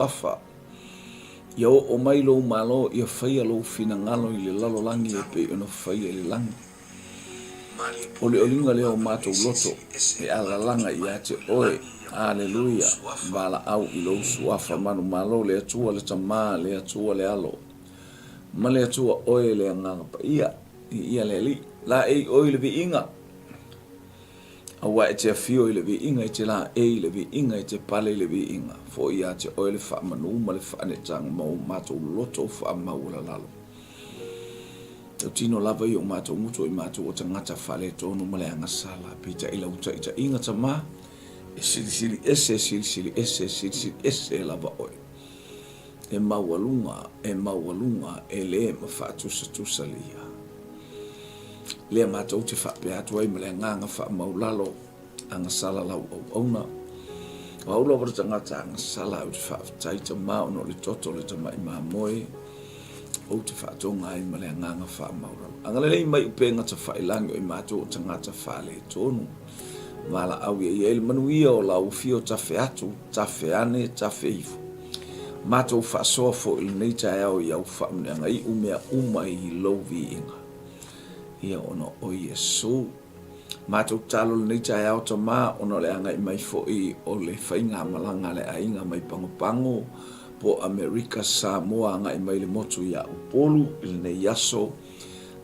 afa. Ia o mai lo malo ia whaia lo finangalo i le lalo langi e pe ono whaia le langi. O le olinga leo mātou loto e ala langa i ate oe. Aleluia. Vala au i lo suafa manu malo le atua le tamā le atua le alo. Ma le atua oe le anganga pa ia. Ia le li. La ei oe le vi inga. Awa e te afio i le vi inga i te la ei le vi inga i te pale le vi inga. Fo ia te oe le wha manu ma le wha anetanga mau mātou loto wha mau la lalo. Tau tino lava i o mātou muto i mātou o tangata whale tonu ma le anga sala. Pita ila uta ita inga ta mā. E sili sili ese lava oe. E maualunga e le ma whaatusa lia. Lea mātou te whape atu ai ma le nganga wha maulalo anga sala lau au auna. Waula wara tangata anga sala au te whaafitai ta mā ono le toto le ta mai mā moe. O te whaatonga ai ma le nganga wha maulalo. Anga lei mai upenga ta whailangi o i mātou o tangata whale tonu. Wala au ia ele manuia o lau fio tafe atu, tafe ane, tafe ifu. Mātou whaasoa fo il nei tae au i au whaamneanga i umea umai i lovi inga. Ia ono o Yesu. Mātou talo le nei tae au ta mā ono le anga i mai fo i o le whainga malanga le ainga mai pangopango po Amerika Samoa anga i mai le motu ia upolu il nei yaso.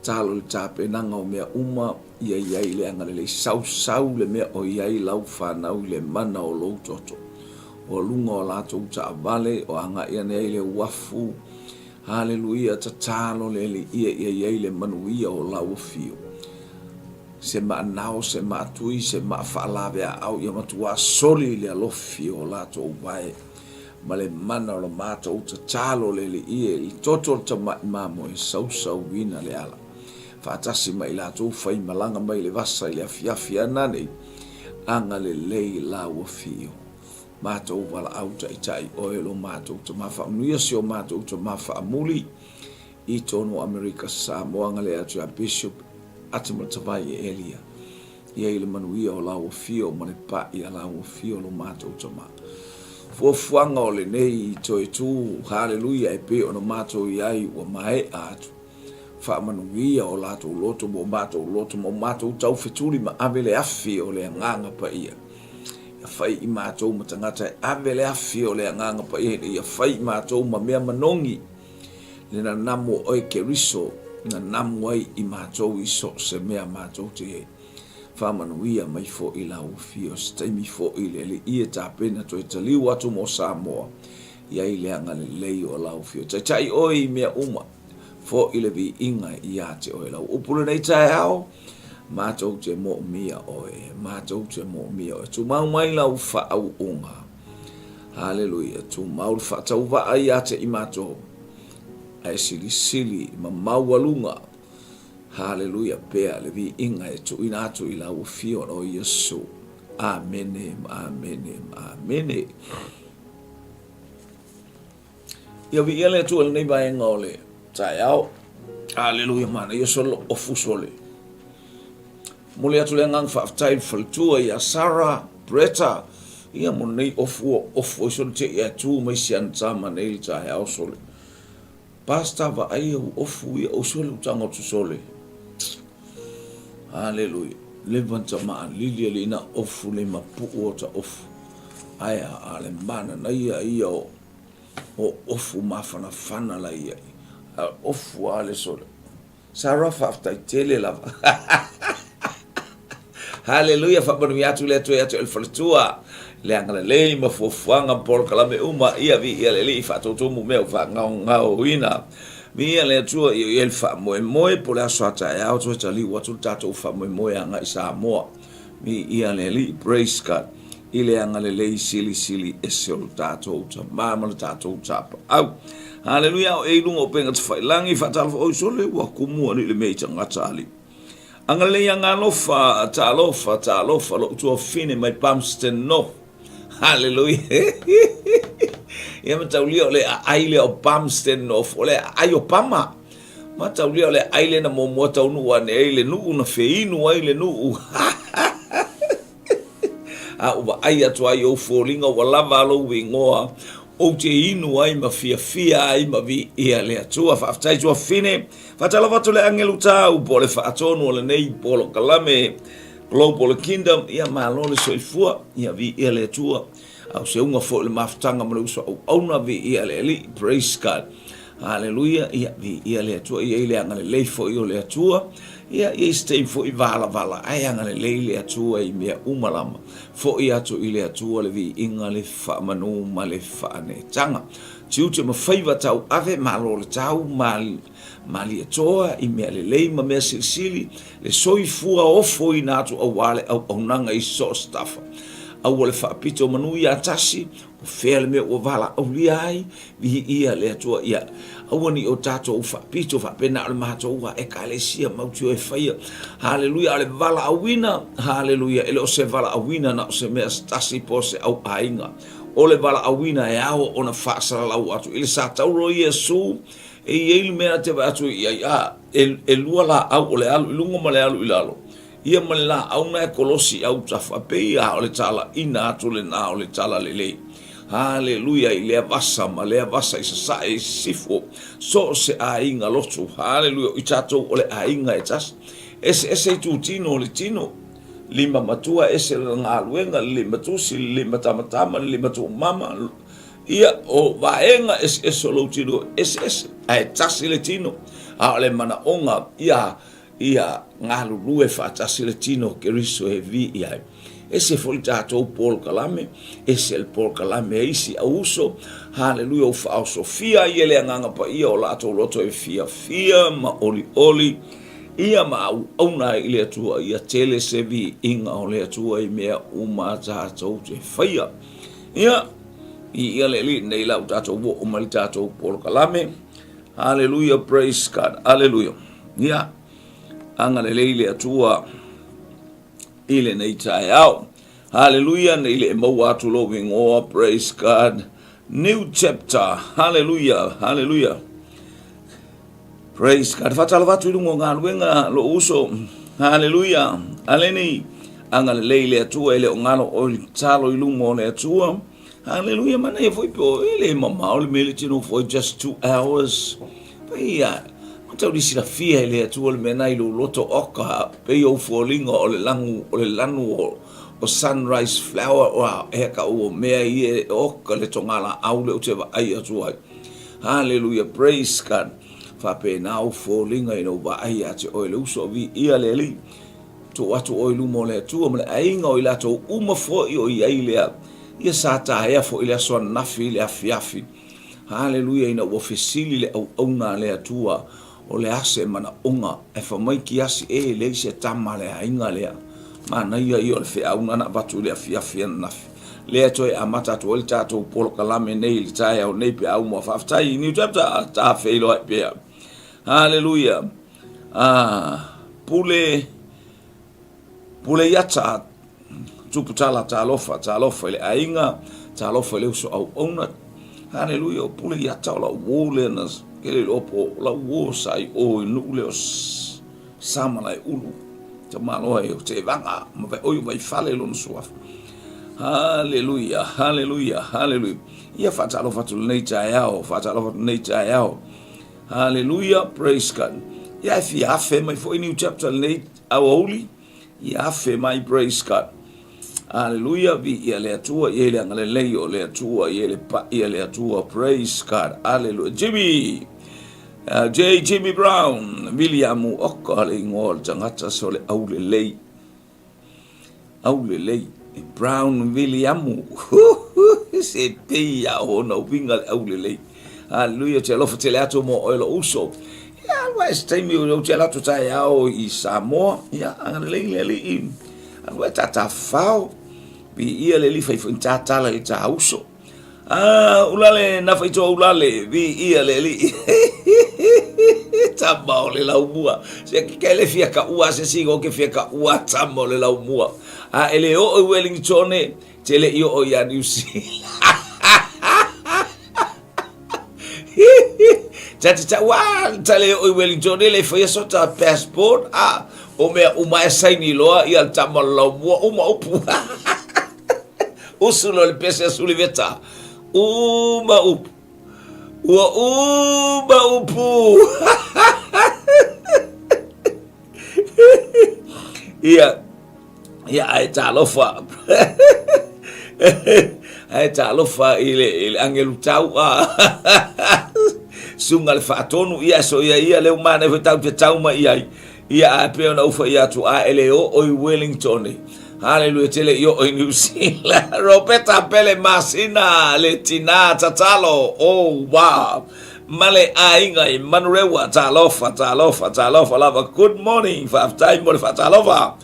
Talo le tape nanga o mea uma ia iai le anga le sau le mea o iai lau whanau le mana o lou toto. O lunga o lato uta avale o anga ia nei le wafu. Haleluia ta talo le ia iai le manuia o lau fio. Se maa nao, se maa tui, se maa whaalawe a au ia matua soli le alofi o lato o wae. Ma le mana o la mata uta talo le ia i toto ta maimo e sau wina le ala. Fatasi mai la tu fai malanga mai le vasa le afiafi anane anga le lei la wafio mato wala auta itai oilo mato to mafa nuia sio mato to mafa amuli I tono Amerika Samoa anga le atu a bishop atimatavai elia ia ile manuia o la wafio ma le pa ia la wafio lo mato to ma fuanga o le nei to tu haleluia e pe ono mato iai o mai atu whaamanuia o lato loto mo mato tau wheturi ma ave le afi o le nganga pa ia. Ia whai I mātou ma tangata ave le afi o le nganga pa ia. Ia whai I mātou ma mea manongi. Le na namu oi ke riso, na namu ai I mātou iso se mea mātou te he. Whaamanuia mai fo I lau fio, staimi fo I le ia tā pena to e taliu atu mo Samoa. Ia I le anga le lei o lau fio. Tai oi mea uma. Fo ile vi inga I ate oe lau. Upule nei tae hao, mātou te mo mia oe, mātou te mo mia oe. Tu mau mai lau wha au unga. Haleluia. Tu mau wha tau wa ai ate I mātou. Ai sili ma mau alunga. Haleluia. Pea le vi inga e tu ina atu I lau fio o Yesu. Amene. Ia vi ele tu al nei vaenga ole. Tai au. Haleluia mana. Ia solo ofu sole. Mule atu le ngang whaftai whaltua ia Sarah, Bretta. Ia mo nei ofu sole te ia tu mai sian tama nei tai au sole. Pasta va ai ofu ia o sole utanga tu sole. Haleluia. Levanta maa lilia li ina ofu le mapu o ta ofu. Aya ale mana na ia o ofu mafana la ia. Ofu ale sole. Sarah whaftai tele lava. Haleluia, whapanu atu le atu el whalatua. Le angana lei ma fuafuanga por kalame uma ia vi ia le li whatotomu meu ngau ina. Vi ia le atua i el whamoe po le aso ata e au toa tali watu tato whamoe anga I Samoa. Vi ia le li praise God. Ile anga le lei sili ese o tato uta mama le tato utapa. Au. Haleluia o eilunga o penga te whailangi whatalfa o sole wa kumua ni le meita ngatali. Anga le anga alofa talofa lo tua fine mai pamsten no. Haleluia. Ia mataulia o le aile o pamsten no o le aio pama. Mataulia o le aile na momoa taunu wane aile nuu na feinu aile nuu. Uwa ai atu ai o fōlinga wa lava alo wingoa o te inu ai ma fia ai ma vi ia le atua whaafatai tua fine whatalawatu le angelu tau po le whaatonu o le nei polo kalame Global Kingdom ia malo le soifua ia vi ia le atua au se unga fo le mafutanga ma le uso au auna vi ia le li praise God hallelujah ia vi ia le atua ia ile anga le leifo i o le atua ia i stay fo i vala ai anga le atua i mea umalama fo i atu i le atua le vi inga le whaamanu ma le whaanetanga tiute ma whaiva tau ave malo le tau mali atoa i mea le lei ma mea silisili le soifua ofo i natu au wale au nanga i so staffa au le whaapito manu i atasi o whea le mea ua vala au lia ai vihi ia le atua ia awani o tato o whaapito whaapena ale mahato ua e kalesia mautio e whaia hallelujah ale vala awina hallelujah ele o se vala awina na o se mea stasi po se au ainga o le vala awina e ao o na whaasara lau atu ile sa tauro Iesu e ieilu mea te atu ia e lua la au o le alu ilungo ma le alu ilalo ia ma le la au na e kolosi au tawhape ia o le tala ina atu le na o le tala le lei hallelujah i lea vasa ma lea vasa i sa e sifo so se a inga lotu hallelujah i tatou o le a inga e tas ese i tūtino o le tino lima matua ese le ngā luenga lima tusi lima tamatama lima tu mama ia o vaenga ese o lo tino ese a e tasi le tino a le mana onga ia ngā lulue wha tasi le tino ke riso e vi ia ese foi tatou Paul Kalame ese el Paul Kalame isi a uso hallelujah fa Sofia ele nganga pa ia o lato loto e fia ma oli ia ma una ile tua ia tele se vi inga o le tua i mea uma tatou te faia ia ia le nei la tatou o mali tatou Paul Kalame hallelujah praise God hallelujah ia anga le ile tua ile nei tai au hallelujah nei le mo atu loving all praise God new chapter hallelujah praise God fatalawatu lungo ngaluenga lo uso hallelujah aleni anga le atu ele ngalo o talo ilungo le atu hallelujah mana e foi po ele mama o le tino for just 2 hours ia tau disi la fia ele atu le mena i lo loto oka pe o folinga o le lanu o sunrise flower o e ka o mea i oka le tongala au le uteva ai atu ai hallelujah praise God fa pe na o folinga i no va ai atu o le uso vi ia le li to atu o lu mo le atu o le ainga o la to uma fo i o ai le ia sa ta ia fo ile so na fi le afiafi hallelujah ina o fesili le au na le atua o le ase mana onga e fa mai ki asi e le se tama le ainga le mana ia i o le fe au na batu le afia na le ato e amata to le tato Paul Kalame nei le tai au nei pe au mo fa tai ni ta fe lo pe hallelujah pule yata tuputala talofa le ainga talofa le so au ona hallelujah pule yata la wolenas ele lopo la wo sai o nu le sama lai ulu te malo ai te vanga ma vai oi vai fale lo so hallelujah ia fatalo fatul nei taiao hallelujah praise God ia fi afe mai for new chapter nei au holy ia afe mai praise God hallelujah vi ia le atua ia le ngale leo le atua ia le atua praise God hallelujah Jimmy Brown William oka le ngol tangata so le au le lei Brown William se pia o no winga au le lei hallelujah te lo fatele ato mo o lo uso ya west time yo te la to tai au I Samoa ya ang le wa tata fao bi ia le li fai tata la ta uso ulale na fai to ulale bi ia le li tamo le la umua se ke le fia ka ua se sigo ke fia ka ua tamo le la umua ele o Wellington te le io o ya New Zealand tata wa tale o Wellington le fai so ta passport o me uma saini loa ia tamo la umua uma upu usulo le pese suliveta uma upu. Ua uma upu. Ia ai talofa. Ai talofa ile angelu tau sunga le fatonu ia so ia le umane tau te tau ma ia ape ona ufa ia tu ele o Wellington. Hallelujah tele yo o New Zealand. Roberta pele masina le tina tatalo. Oh wow. Male ainga Manurewa talofa lava. Good morning for time mo fa talofa.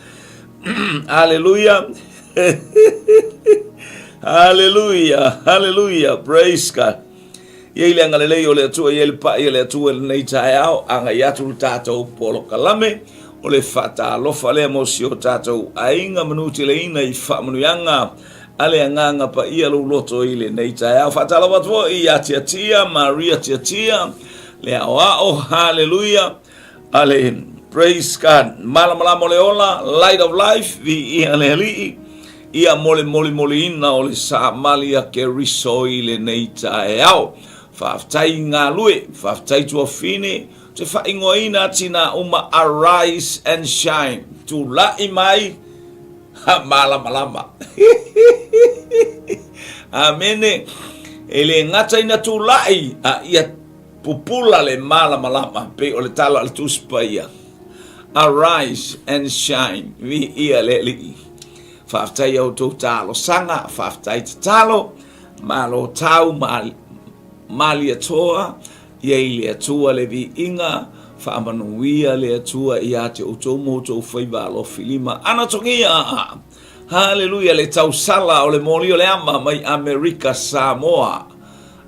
Hallelujah. Hallelujah. Praise God. Yele ngalele yo le tu yele pa yele tu nei taiao anga yatu tato polo kalame ole fata lo fale mosio tato ainga manuti le ina I fa manuyanga ale nganga pa ia lo loto ile nei taiao fata lo watwo ia tia Maria tia le ao hallelujah ale praise God mala mole ola light of life vi ialeli ia mole ina ole sa malia ke riso ile nei taiao Faftai ngalue, faftai tua fine, te whaingoina tina uma arise and shine. Tu lai mai, malama. Amene, ele ngata ina tu lai, ia pupula le malama, pe ole tala al tuspaya. Arise and shine, vi ia le li. Faftai au tu talo sanga, faftai talo, malo tau Mali atoa, ia atua le vi inga, whaamanuia le atua ia te utomo to whaiva alo filima. Ana tongia, hallelujah, le tau sala o le moli o le ama mai Amerika Samoa.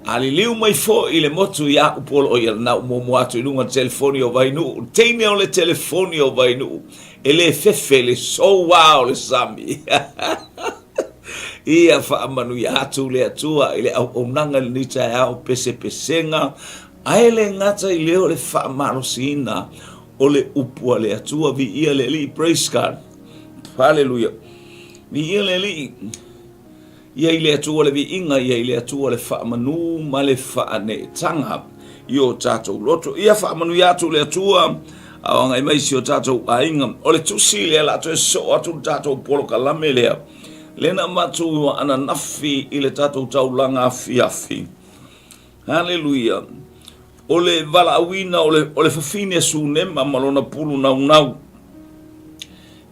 Ali liu mai fo I le motu ia upolo o ia na umomo atu ilunga telefoni o vainu. Teine o le telefoni o vainu. Ele fefe le so wow le sami. Ia whaamanu ia atu le atua ile au onanga le nita au pesenga aile ngata I leo le whaamano sina o le upua le atua vi ia le li praise God hallelujah vi ia le li ia ile atua le vi inga ia ile atua le whaamanu ma le whaane tanga io tatou loto ia whaamanu ia atu le atua au ngai maisi o tatou ainga o le tusi le la to so atu tatou polo kalame lea Lena matu ana nafi ile tatou taulanga afi. Hallelujah. Ole valawina ole fafine sunema malona pulu nau.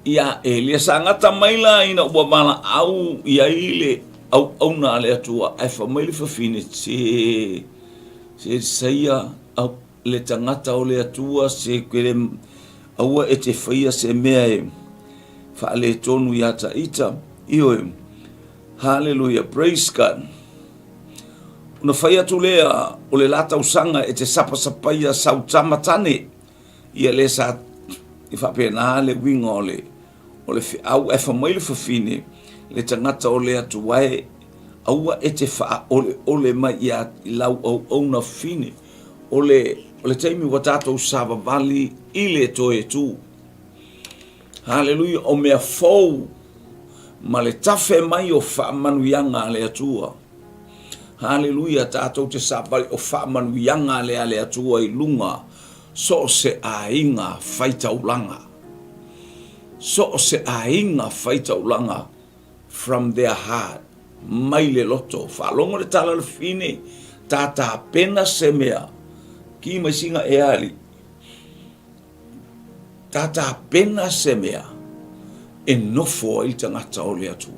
Ia ele sangata maila ina ua mala au ia ile au na le atua ai famili fafine se saia au le tangata ole atua se kwele au ete faia se mea fa le tonu ya taita. Io hallelujah praise God una faya tulea o le lata usanga e te sapaia 𝚟𝚒𝚢𝚡 ia le sa I fa pena le winga ole au e fa mai le fafine le tangata ole atu wae au e te fa ole mai ia lau au na fine ole taimi watato usava vali ile toe tu hallelujah o mea fou ma le tafe mai o whaamanuianga le atua. Hallelujah, tātou te sāpari o whaamanuianga le atua I lunga. So se ainga whaitaulanga. So se ainga whaitaulanga from their heart. Mai le loto. Whalongo le tala le fine. Tātā pena se mea. Ki mai singa e ali. Tātā pena se mea. E nofo I tangata o le atu.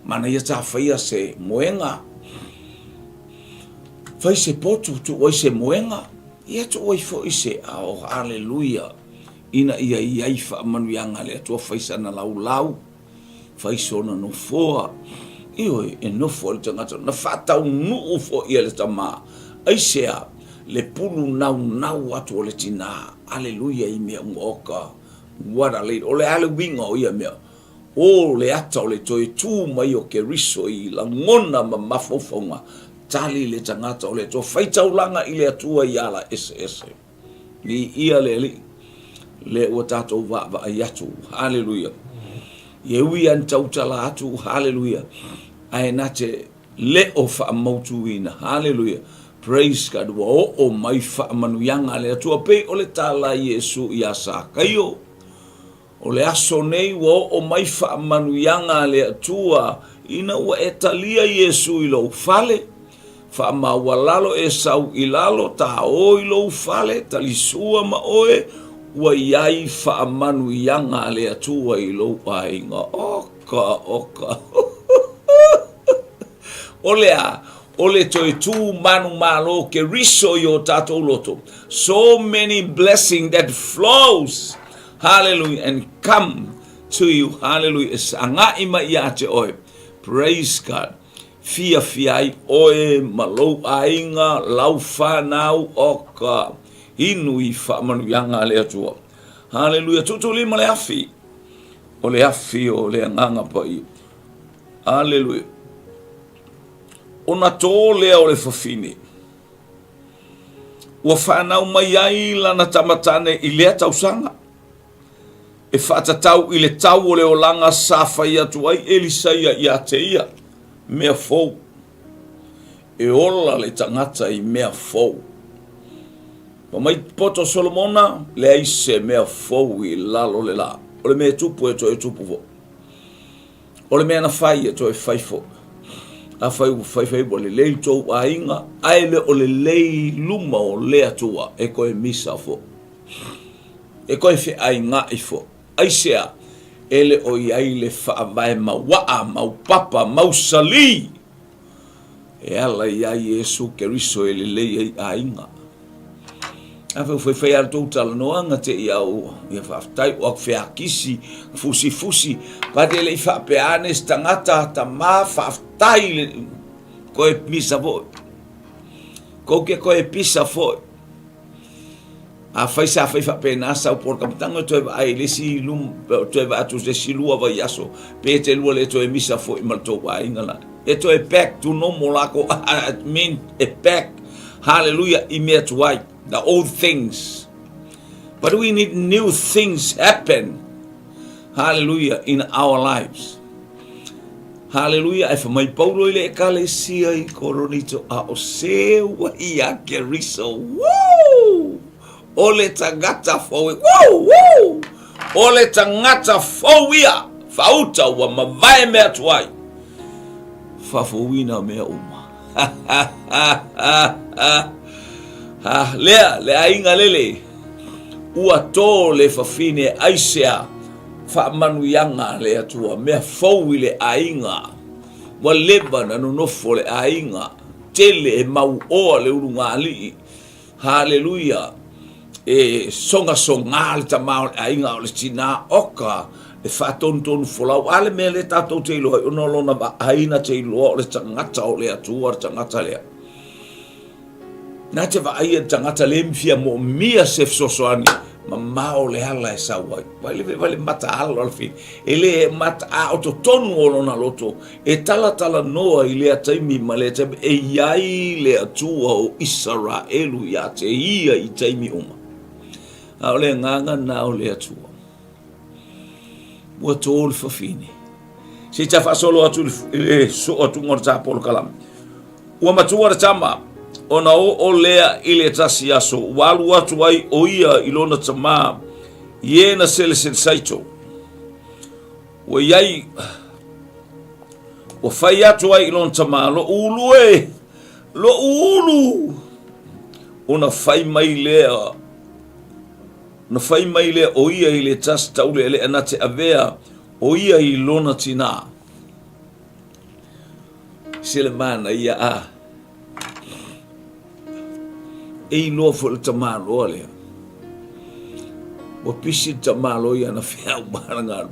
Mana ia tā whaia se moenga. Whai se potu tu oi se moenga. Ia tu oi fo I se ao hallelujah. Ina ia iai whaamanuianga le atua whaisana lau. Whaisona nofoa. Ioi e nofo I tangata. Na whatau nuu fo ia le tama. Aisea le pulu nau atu o le tina. Hallelujah I mea uoka. Wara le ole ale winga o ia mea o le ata o le toi tu mai o ke riso I la ngona ma mafofonga tali le tangata o le to whaitaulanga I le atua I ala ese ni ia le ua tatou wa ai atu hallelujah ye ui an tautala atu hallelujah ai na te le o whaamautuina. Hallelujah. Praise God. Wa o mai whaamanuianga le atua pe o le tala Yesu i asa kaio. O le aso nei wa o mai whaamanuianga le atua ina ua e talia Yesu i lo fale. Whaamawalalo e sau i lalo ta o i lo fale talisua ma oe ua iai whaamanuianga le atua i lo ainga. Oka. Ole toi tu manu malo ke riso yo tato loto. So many blessings that flows. Hallelujah. And come to you. Hallelujah. Anga ima iate oe. Praise God. Fia fiai oe malo ainga lau whanau oka. Inui whaamanuianga le atua. Hallelujah. Tuutuulima Le Afi. O le afi o le anganga pai. Hallelujah. Ona tō lea o le whawhine. Ua whanau mai ai lana tamatane i lea tausanga. E whatatau i le tau o le olanga sa whai atu ai Elisaia i a te ia. Mea fou. E ola le tangata i mea fou. Pa mai poto Solomona le aise mea fou i lalo le la. O le mea tupu e to e tupu fo. O le mea na whai e to e whai fo. A whai o le lei tō a inga, aile o le lei luma o lea tua, e koe misa fo. E koe whi ai ngā i fo. Aisea, ele o i aile whaamai ma waa, mau papa, mau sali. E ala i ai Yesu keriso e le lei a inga. A whai ar tō tala noanga te i au, i a whaftai o ak whiakisi, fusi, pate le i whapeanes tangata ta mā whaftai le koe misa foi. Koke koe pisa foi. A whai sa whai whapena sa upor kamatanga toi wa ai le si lum, toi wa atu le si lua wa yaso, pe te lua le toi misa foi mal tō wa ingala. E toi back to normal ako, I mean, e back, hallelujah, i mea tuai. The old things. But we need new things happen. Hallelujah. In our lives. Hallelujah. If my paulo ile ekalesia I koronito a o sewa I a keriso. Woo! Ole tangata fowi. Woo! Ole tangata fowia. Fauta wa mavae mea tuai. Fafowina mea uma. Lea inga lele. Ua tō le whawhine aisea. Whaamanuianga le atua. Mea fōwi le ainga. Wa leba na nonofo le ainga. Tele e mau oa le urunga alii. Hallelujah. E songa le tamau le ainga o le tina oka. E whaatontonu folau. Ale mea le tātou te iloa. Unolona ba aina te iloa o le tangata o le atua. Tangata lea. Nā te vai e tangata le mwhia mo mia sef sosoani, ma mao le hala e sawai. Wale mata alo alfi. E le mata a oto tonu o lona loto. E tala noa I le ataimi ma le ataimi. E iai le atua o Israelu ia te ia I taimi uma. A o le nganga na o le atua. Ua tō le whawhine. Se ta whasolo atu le so atu ngor ta polo kalam. Ua matua le tama. Ona o lea ile tasi aso walu atu ai o ia ilona tama iena 𝚟𝚑𝚙𝚎𝚘 o iai o fai atu ai ilona tama lo ulu ona fai mai lea o ia ile tasi taule ele anate avea o ia ilona tina Selemana ia a e no fo le tamalo le o pisi tamalo ia na fea umaranga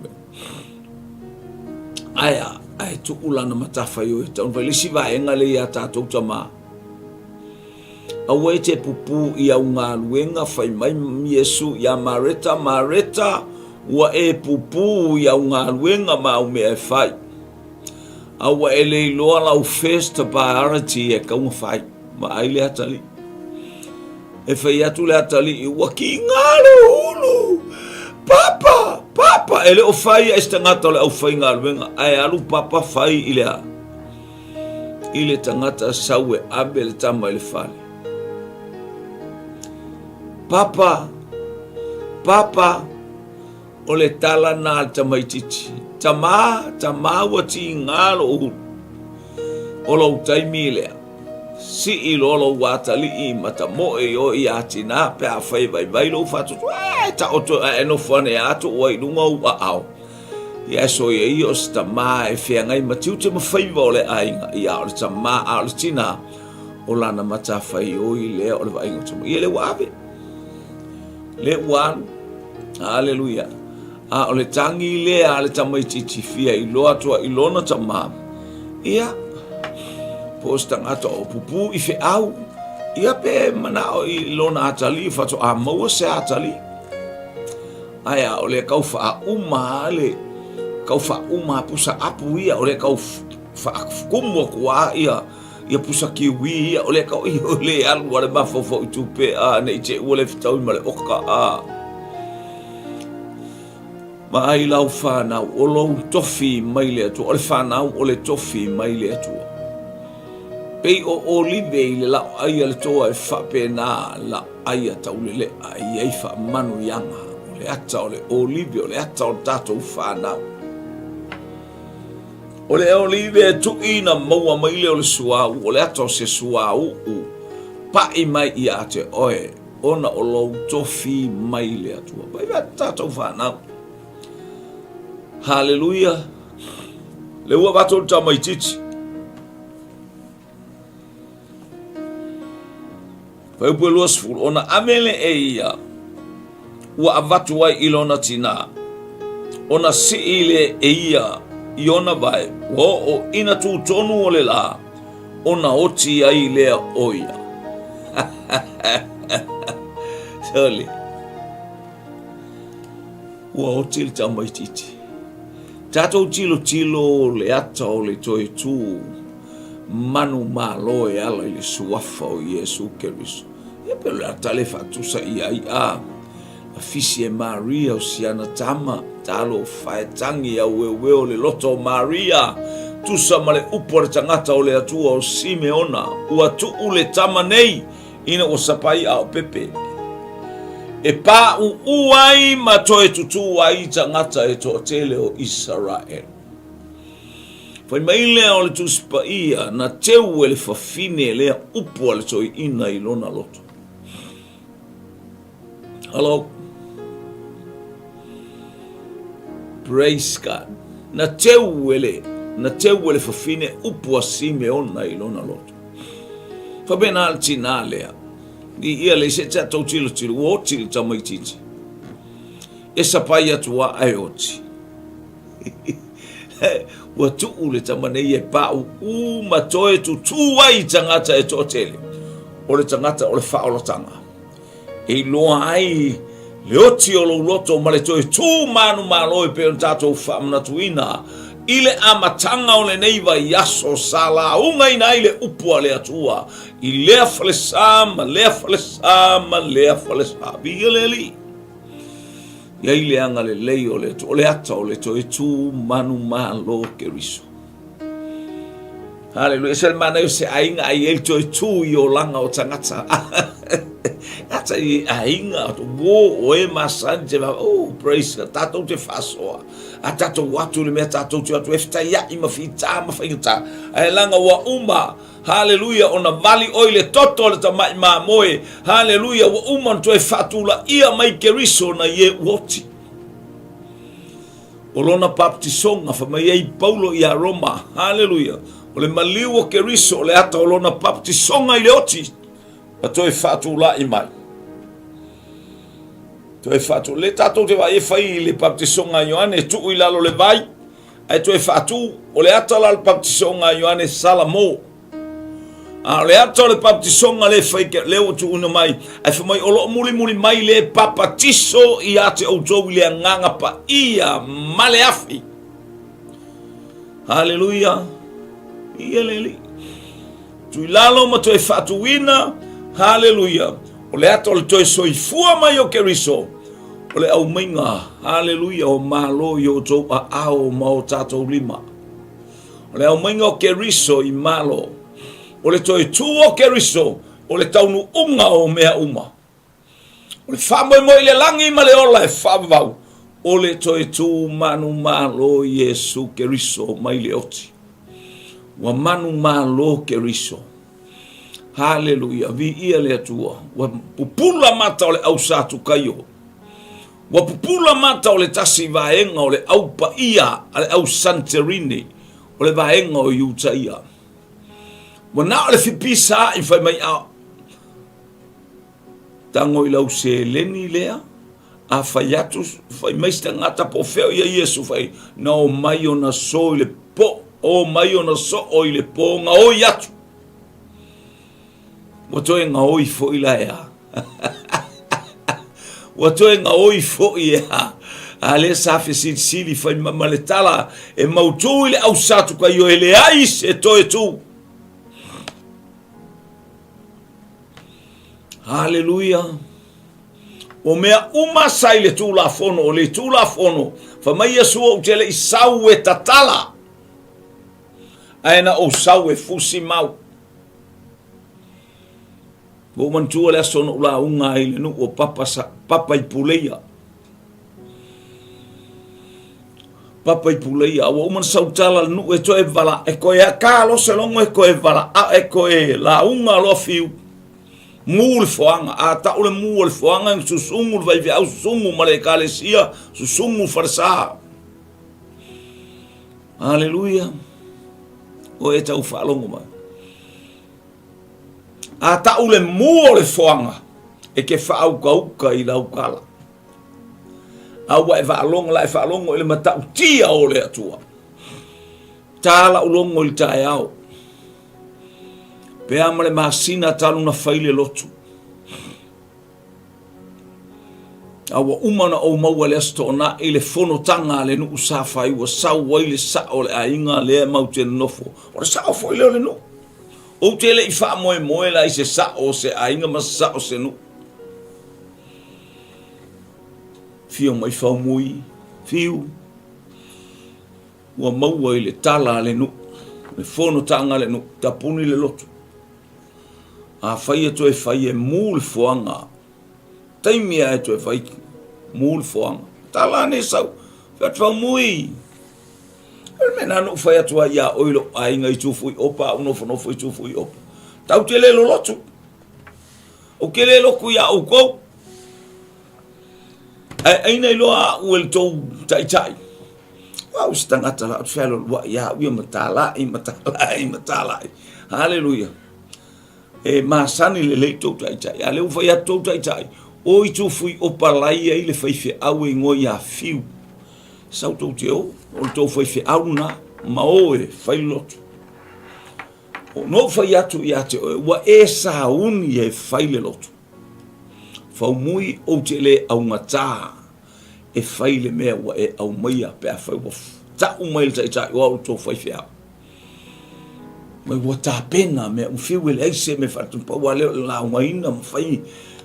ai tu ulana matafa yo ta un vale si vai nga le ia tatou tama awe te pupu ia unga luenga fai mai Yesu ia mareta wa e pupu ia unga luenga ma o me fai awa ele lo la o festa priority e ka un fai ma ai le atali e fai atu le atali I waki ngalo ulu papa ele o fai esta ngata le o fai ngalo venga ai alu papa fai ilea I le tangata sau e abe le tama i le whale. Papa, Papa, o le tala nā tamaititi. Tamā wati ngālo uhu. O lau taimi lea. Si I lolo watali I mata moe o I ati nā pe a whai vai lo whatu. Ta oto e no whane ato o I lunga ua au. Ia so ia I o sta mā e whea ngai matiu te mawhaiva o le ainga. Ia o le ta mā a o le tina. O lana mata whai o I lea o le vainga tamo. Ia le wawe. Le wanu. Hallelujah. A o le tangi lea a le tamaititi fia I loa tua I lona ta mā. Ia. Postang ato o pupu I fe au. Ia pe mana o I lona atali fato a maua se atali. Aya o le kau wha uma le. Kau wha uma pusa apu ia o le kau wha kumua kua ia. Ia pusa kiwi ia o le kau I o le alu wale mafofo I tupe a nei te ua le fitau ma le oka a. Ma ai lau whanau o lau tofi mai le atua. O le whanau o le tofi mai le atua. Pei o olive I le lau aia le toa e whape nā la aia tau le ai wha manu yanga. O le ata o le olive o le ata o tatou whanau. O le olive e tuina maua mai le o le suau. O le ata o se suau u. Pai mai I ate oe. Ona o lau tofi mai le atua. Pai wa tatou whanau. Hallelujah. Le ua bato tamaititi. Whaipu e luas furu. Ona amele e ia. Ua avatu wai ilona tina. Ona si ile e ia. Iona vai. O ina tu tonu o le la. Ona oti ai lea oia. Soli. Ua oti le tamaititi. Tatou tilo le ata o le toi tu. Manu malo e ala I le suafa o Iesu Keriso. Ia pe le ata le fatusa I ai a. A fisi e Maria o siana tama. Talo faetangi a wewe o le loto o Maria. Tusa ma le upo le tangata o le atua o Simeona. Ua tuu le tama nei. Ina o sapai a o pepe. E pa uai ma toe tutu ai tangata e to tele o Israel. Fai maile o le tuspa ia na teu le fafine lea upo le toi ina I lona loto. Hello. Praise God. Na teu le fafine upo a Simeona I lona loto. Fa bena al tina lea. Ni ia le se tau tilo o tilo tamaititi. E sapai atua ai oti. Ua tuu le tamanei e pau matoe tu ai tangata e tōtele. O le tangata o le whaolotanga. E loa ai le oti o lo loto ma le toe tū manu malo e pe on tātou whaamnatuina. Ile amatanga o le neiva I aso sala unga ina ile upua le atua. I lea falesama. Biga le li. Ia ile anga le lei o le to. O le ata o le to e tu manu malo Keriso. Hallelujah. Se mana yo se ainga ai el to e tu I o langa o tangata. Ata I ainga to wo o e masanje. Oh, praise God. Tatou te fasoa. A tatou watu le mea tatou te watu efta ia I mawhita mawhaingata. Ai langa wa uma. Hallelujah. Ona vali oile toto le tamai maa moe. Hallelujah. Wa uma to e fatula ia mai Keriso na ye woti. O lona baptisonga fa mai ei Paulo I a Roma. Hallelujah. O le maliu o Keriso o le ata o lona baptisonga I le oti. A to e fatula I mai. To e fatu le tatou te vai e fai le baptisonga Ioane tu I lalo le vai. Ai to e fatu o le ata la le baptisonga Ioane Salamo. A le ata le baptisonga le fai ke le o tu una mai. Ai fa mai o lo muli mai le papatiso I ate o tou le nganga pa ia ma le afi. Hallelujah. Ia leli. Tu lalo ma to e fatu ina. Hallelujah. O le ata o le toi soifua mai o Keriso. O le au mainga. Hallelujah. O malo I o tou a ao ma o tatou lima. O le au mainga o Keriso I malo. o le toi tuo keriso, o le taunu unga o mea uma. O le whamoe mo i le langi ma le ola e whamau, o le toi tu manu malo Yesu keriso mai le oti. Wa manu malo keriso. Haleluya, vi ia le atua. Wa pupula mata o le au satu kaio. Wa pupula mata o le tasi vaenga o le au pa ia, ale au santerini, o le vaenga o iuta ia. Wa na o le fipisa i fai mai a tango i lau se leni lea, a fai atu, fai maista ngata po feo ia Yesu fai, na o mai o na so i le po, o mai o na so o i le po, nga o i atu. Watoe nga oi fo i la ea. Watoe nga oi fo i ea. Ale safi sili fai maletala e mautu ile au satu kwa yo ele ais e toe tu. Haleluya. O mea uma sai le tu la fono o le tu la fono. Fa mai Yesu o tele i sau e tatala. Aena o sau e fusi mau. Bo mantua le sono la unga ile no o papa i puleia. Papa i puleia o man sautala no e to e vala e ko e kalo se longo e ko e vala a e ko e la unga lo fiu. Mul foanga a ta ule mul foanga susungu vai via susungu male kalesia susungu farsa. Haleluya. O e tau falongo mai. A ta ule mua le foanga e ke whaauka i lau kala. Awa e whaalonga la e whaalonga i le matau tia o le atua. Tāla ulongo i tae au. Pea ma le masina talu na whaile lotu. Awa umana o maua le asto na i le fono tanga le nu usawhai wa sau waile sa o le ainga le mau te nofo. O le sa o foile o le nu. O tele i wha moe la i se sa o se ainga ma sa o se nu. Fio mai whau mui, fiu. Ua maua i le tala le nu, le fono tanga le nu, tapuni le lotu. A whai e to e whai e mūl foanga. Taimia e to e whai mūl foanga. Tala ne sau, whiat whau mui. Mena no fai atua ia oilo ainga i tufu i opa unofo i tufu i opa. Tau te lelo lotu. O ke lelo ku ia au kou. Aina i loa uel tou tai. Wau stangata la atwelo wa ia ua matala i. Haleluya. E masani le le tou tai. Ale u fai tou tai. O i tufu i opa lai ai le faife au e ngoi a fiu. Sau tau te o tau fai auna ma o e fai lotu. O no fai atu i ate o wa e sa uni e fai le lotu. Fau mui o te le au ngata e fai le mea wa e au maia pe a fai waf. Ta umail tai o au tau fai au. Mai wa ta pena mea ufiu ele eise me fatu pa wa leo la umaina mfai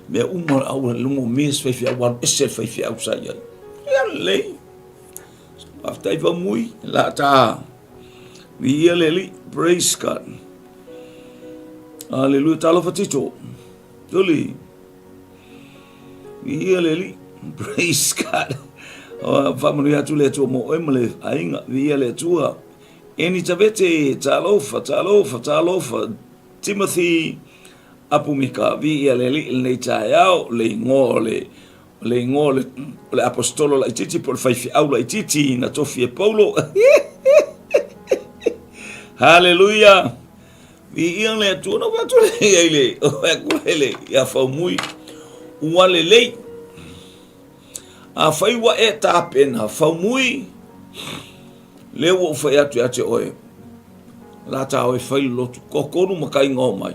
mea umar au lungo mes fai au wa ese fai au sa ia. Ia lei. After I mui la ta vi ele praise God. Hallelujah talo fatito. Tuli. Vi ele praise God. O family atu le tu mo emle ainga vi ele tua. Eni tavete talofa Timothy apumika vi ele le tayao le ngole. Le ngole le apostolo la ititi por fai fi aula ititi na tofi e Paulo. Hallelujah. Vi ian le tu no va tu le o ele ya fa mui wale le a fai wa e ta pena fa mui le wo fa ya tu ate oe la ta o fai lotu kokonu makai ngomai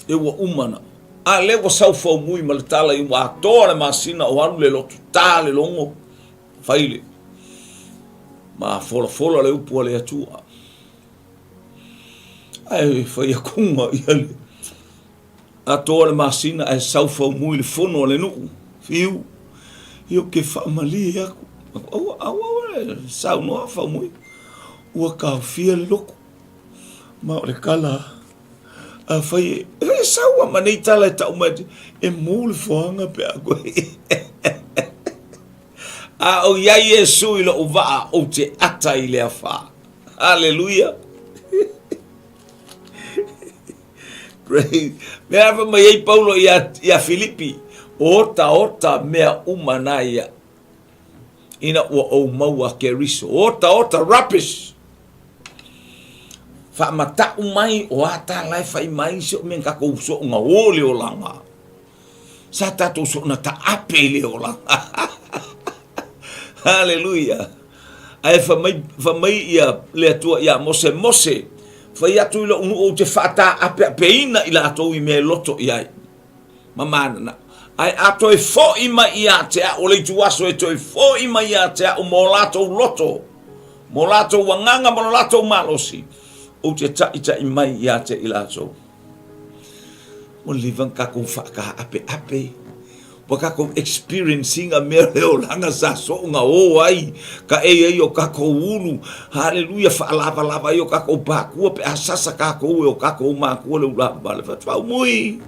e wa umana a le wa sau fo mui ma le tala i wa tore masina o anu le lotu tale longo faile ma fola le upu le atua ai fai a kunga i ale a tore masina e sau fo mui le fono le nu fiu io ke fa mali aku au sau no fa mui ua ka fia le loko Ma o le kala. A fai, e saua manei tala e tau mai, e mule foanga pe a koe. A o iai Yesu i lo uvaa o te ata i le awha. Hallelujah. Praise. Mea awa mai ei Paulo ia Filipi. Ota mea umana ia. Ina ua o maua keriso. Ota rubbish. Fa mata umai o ata lai fai mai so men ka ko so nga ole o langa. Sa tato so na ta ape le o langa. Hallelujah. Ai fa mai ia le tua ia mose. Fa ia tu lo o te fata ape ina ila to i me loto ia. Mamana. Ai ato e fo ima ia te o le tuaso e to e fo ima ia te o molato loto. Molato wanganga molato malosi. O te taita i mai ia te ilato. O livan kako whaka ape. Wa kako experiencing a mea leo langa sa so nga o ai. Ka e o kako ulu. Hallelujah. Whaalava i o kako bakua pe asasa kako o kako makua le ulapa bale. Whau mui.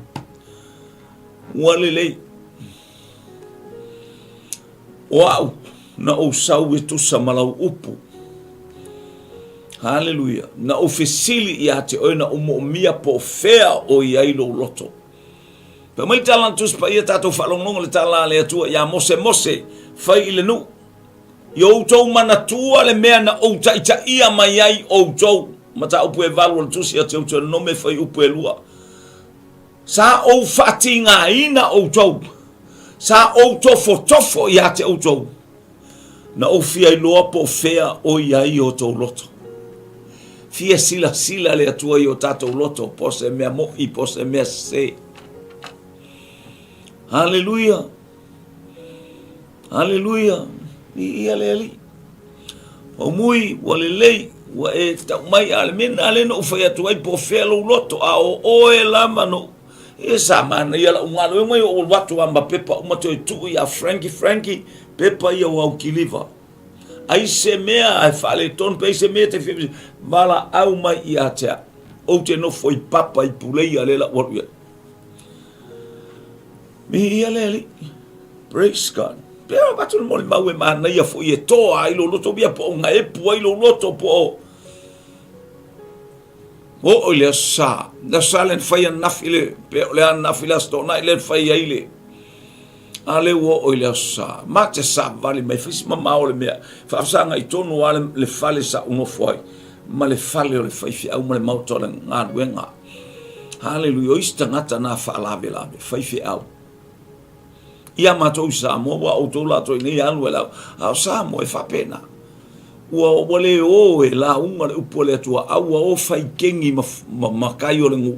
Walelei. Wow. Na o sau e tusa malau upu. Hallelujah. Na ofisili ia te oina o mo mia po fea o ia ilo loto. Pe mai talan tus pa ia tato whalongonga le tala le atua ia mose fai ile nu. I outou mana tua le mea na outa ita ia mai ai outou. Mata upu e valu al tusi a te outou nome fai upu e lua. Sa ou fati ngā ina outou. Sa outou fotofo ia te outou. Na o fia iloa po fea o ia i o tou loto. Fia sila le atua i o tātou loto, pose mea mo'i, pose mea se. Hallelujah. Hallelujah. Ni ia le ali. O mui, wale lei, wa e tau mai ale mena, ale no ufai atua i po fea lo loto, a o e lama no. E sa mana ia la ungalo, e mai o watu amba pepa, umato e tu ia Frankie, pepa ia wau kiliva. Ai se mea ai fale ton pe se mea te fi mala au mai i atea o te no foi papa i pulei ale la waru mi ale praise God pero batu mo le mau e mana ia foi e to ai lo loto bia po nga e pu ai lo loto po o le sa na salen fai na file pe le na fila sto na le fai ai le ale wo o le sa ma te sa vale mai fisi mama o le mea fa sa nga i tonu ale le fale sa uno foi ma le fale o le fai fi au ma le mauto le ngā wenga hallelujah ista ngata na fa lave fai fi au ia matou sa mo wa o to la to ni alu la a sa mo e fa pena o le o e la unga le upo le tua au o fai kengi ma kai o le ngu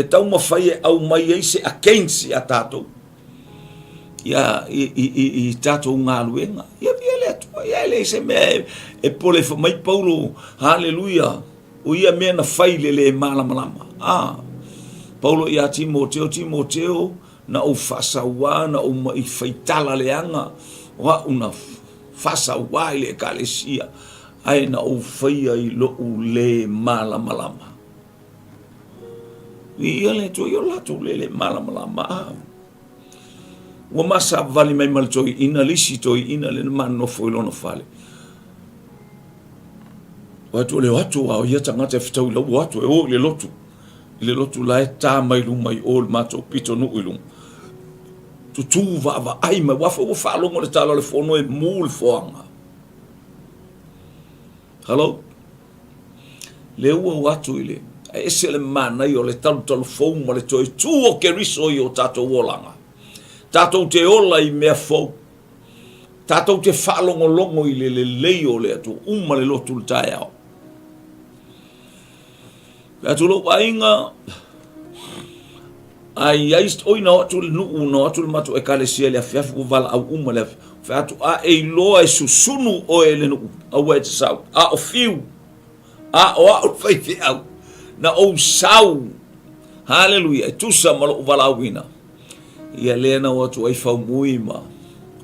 e tau ma fai au mai e se akensi a tatou ia i tato ngā luenga. Ia via le atua, ia le se mea e pole fa mai Paulo, hallelujah, o ia mea na fai le malama. Paulo ia Timoteo, na o fasawa, na o mai faitala leanga, wa una fasawa le kalesia, ai na o fai ai lo le malama. Ia le atua, ia lato le malama. Wa masa vali mai mal toi ina lisi toi ina le man no foi lono fale. Wa tu le watu wa ia tanga te fitau lo watu e o le lotu. Le lotu la e ta mai lu mai o mato pito no ilum. Tu va ai mai wa fa lo mo le talo le fono e mul foanga. Hello. Le watu ile. E se le mana yo le talo fo mo le toi tu o ke riso yo tato wolanga. Tatou te ola i mea fau. Tatou te whaalongolongo i le leo le atu. Uma le lotu le tae au. Atu lo wainga. Ai aist oina atu le nuu no atu le matu e kalesia le afiafu vala au uma le afi. Atu a e loa e susunu o e le nuu. Au e te sau. A o fiu. A o au whaifi au. Na o sau. Hallelujah. E tusa malo vala au ina. Ia lena watu ai fau mui ma.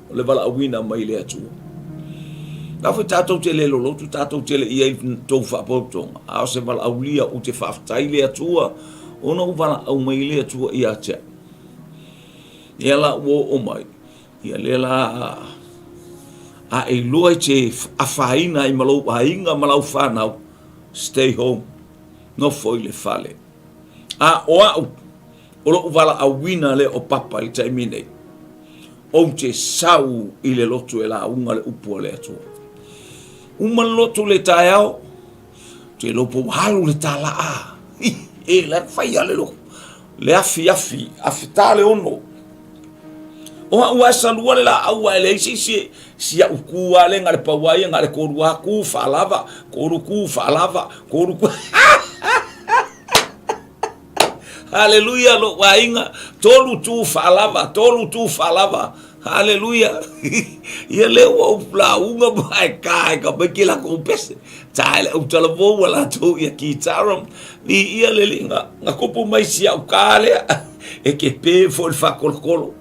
O le vala awina mai le atu. Ka fo tatou te le lolo tu tatou te le ia tou fa potonga. A se vala aulia u te whaftai le atua. Ona u vala au mai le atua ia te. Ia la uo o mai. Ia le la a e loa te a whaina i malau hainga malau whanau. Stay home. No foi le fale. A o au. O lo wala a wina le o papa i taimine. O te sau i le lotu e la unga le upua le atua. Uma lotu le tae au. Te lopo halu le tala a. E la fai ale lo. Le afi tale ono. O ua salua le la aua ele si a ukua le ngare pawai ngare korua ku falava, koru ku falava, koru ku. Haleluya lo wainga tolu tu falava. Haleluya. Ia le o pla unga mai kai ka bekila ko pese. Tale o telefon wala tu ia ki taram. Ni ia le linga ngakopo mai si au kale e ke pe fo fa kolkolo.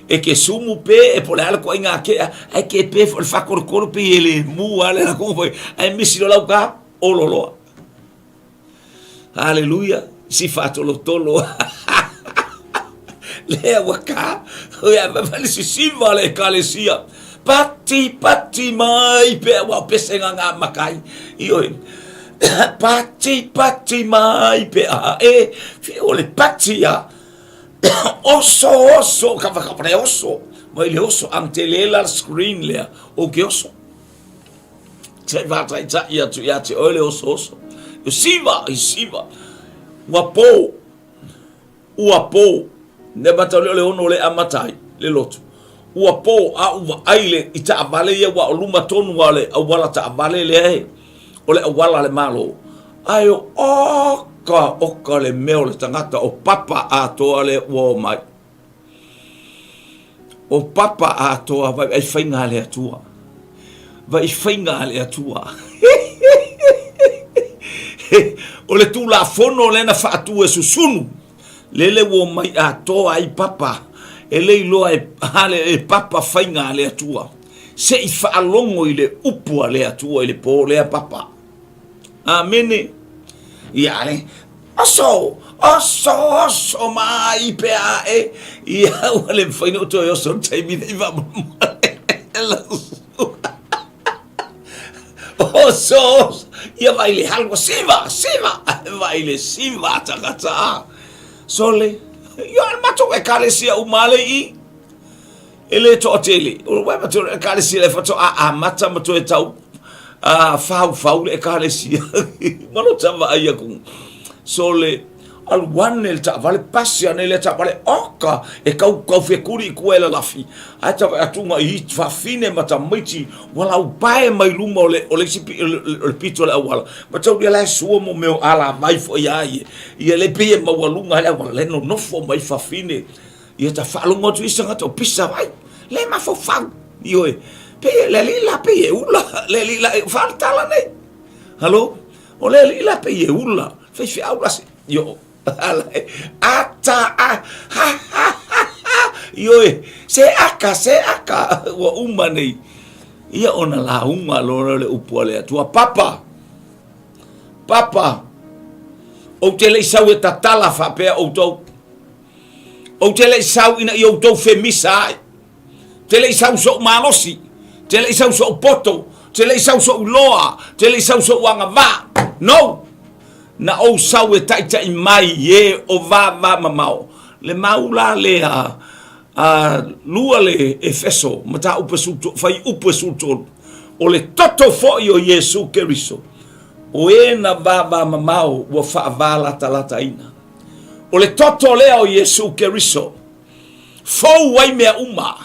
E ke sumu pe e pole ala ko inga ke ai ke pe fo fa kolkolo pe ele mu ala na ko foi. Ai misi lo la ka ololo. Haleluya. Si fatolo tolo. Le waka. Oia me vale si vale kalesia. Pati mai pe wa pesenga nga makai. Io pati mai pe a e fi ole pati ya. Oso ka pre oso. Mai le oso antelela screen le o ke oso. Se va tra ya tu ole oso. Io siva. Uapo ne batalo le ono le amatai le lotu uapo a ua aile ita avale ia wa luma tonu wale a wala ta avale le ole wala le malo ayo oka le meo le tangata o papa a toa le wo mai o papa a toa vai ai fainga le atua o le tu la fono le na fa tu e susunu lele wo mai a toa ai papa ele lo ai hale e papa fainga le atua se I fa alongo I le upua le atua le po le papa amene ia le oso mai pe a e ia le faino to yo so taimi ne va oso ia vai le algo siva vai le siva takata sole yo al mato e kalesia umale I ele to tele o wa mato e kalesia le fato a mata mato e tau a fau le kalesia malo tava ai ku sole al one el ta vale passia nele ta vale oka e kau fe kuri ku ela lafi ata atunga I fa fine mata miti wala u pae mai luma ole sipi le pito le wala mata u la suo mo meu ala mai fo ia le pe ma walunga le wala no fo mai fa fine ia ta fa lungo tu isanga to pisa vai le ma fo fa io pe le lila pe ula le lila fa tala nei hallo o le lila pe ula fe aula yo ata yo se aka wa umane ia ona la uma lo le upole tua papa o tele sau e tatala fa pe o tele sau ina yo to femisa tele sau so malosi tele sau so poto tele sau so loa tele sau so wanga no na o sau e taita I mai ye o va mamao le maula le a lua le efeso mata upesuto fai upesuto o le toto fo yo Yesu Keriso o e na va mamao wo fa vala talata ina o le toto le o Yesu Keriso fo wai mea uma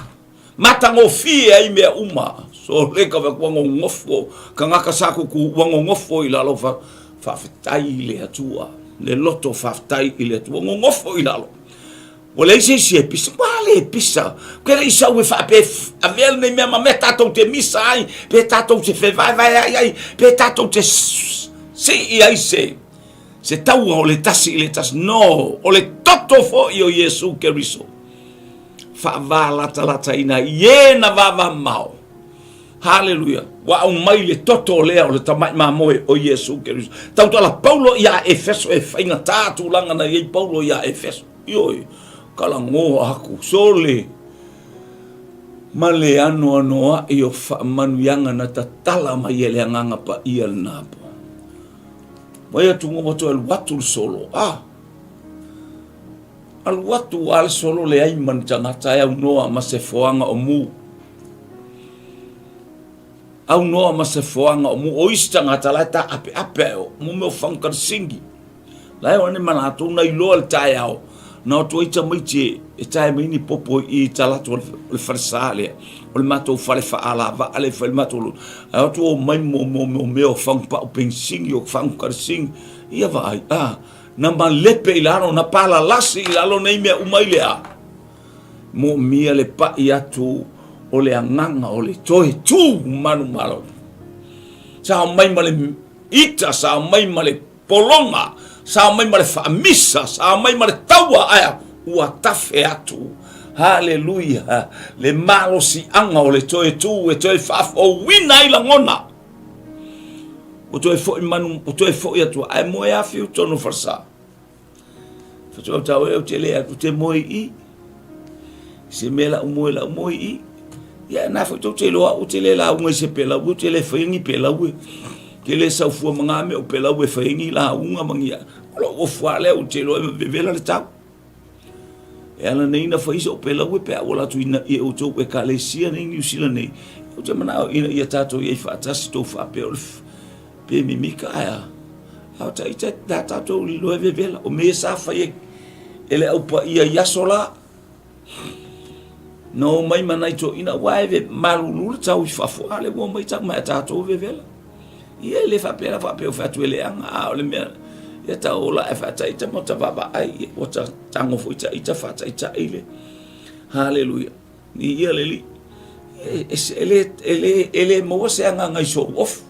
mata ngofi ai mea uma so le ka va kwango ngofo kangaka saku ku wango ngofo I lalo faftai le atua le loto faftai le atua ngofo I lalo wala se pisa wale pisa kele isa we fa pe avel ne me meta to te misa ai pe tato te fe vai ai pe tato te si ai se tau o le tas no o le toto fo io Yesu Keriso fa vala talata ina ye na va mau Haleluia. Wa au mai le toto lea o le tamai mamoe o Yesu Keriso. Tau tala Paulo ia Efeso e whainga tātu langa na iei Paulo ia Efeso. Ioi, kala ngō aku sole. Ma le ano anoa i o manuianga na tatala mai e le anganga pa ia le napo. Mai atu ngō watu alu watu solo. Alu watu al solo le aiman tangata e au noa ma se foanga o mu. Au noa ma se foanga o mu o istanga tala ta ape o mu me o whankar singi. Lai wane mana atu na iloa le tae au. Na o tu eita maiti e tae maini popo i talatu le farisale. O le matou fale faala va ale fale matou. Ai o tu o mai mo meo whankpa o pensingi o whankar singi. Ia va ai na ma lepe i lano na pala lasi i lalo nei mea umaile a. Mo mia le pa i atu o le anganga o le toe tū manu malo. Sa o mai male ita, sa o mai male polonga, sa o mai male whaamisa, sa o mai male taua aya ua tafe atu. Haleluia. Le malo si anga o le toe tū e toe whaaf o wina i langona. O toe fo i manu, o toe fo i atu ai moe afi u tonu farsa. Fatua tau e o te lea, o te moe i. Se mela u moe i. Ya na fo te loa o te le la unga se pela u te le whaingi pela u ke le sau fua mangame o pela u e whaingi la unga mangia o fuale o te loa vevela le tau e ala nei na whaisa o pela u e pea o la tu ina i o tau e ka le sia nei New Zealand nei o te manao ina i a tato i e whaatasi tau whape o le pe mimika aia au ta ita da tato li loa vevela o me sa whaie ele au pa ia yasola no mai manai to ina waive malulu tau I fafo ale wo mai tak mai tato vevela ia le fa pela fa pe o fatu ele anga o le mea ia ta ola e fa tai ta mota baba ai o ta tango fo ita fa tai ta ile haleluia ni ia le li ele mo se anga ngai so of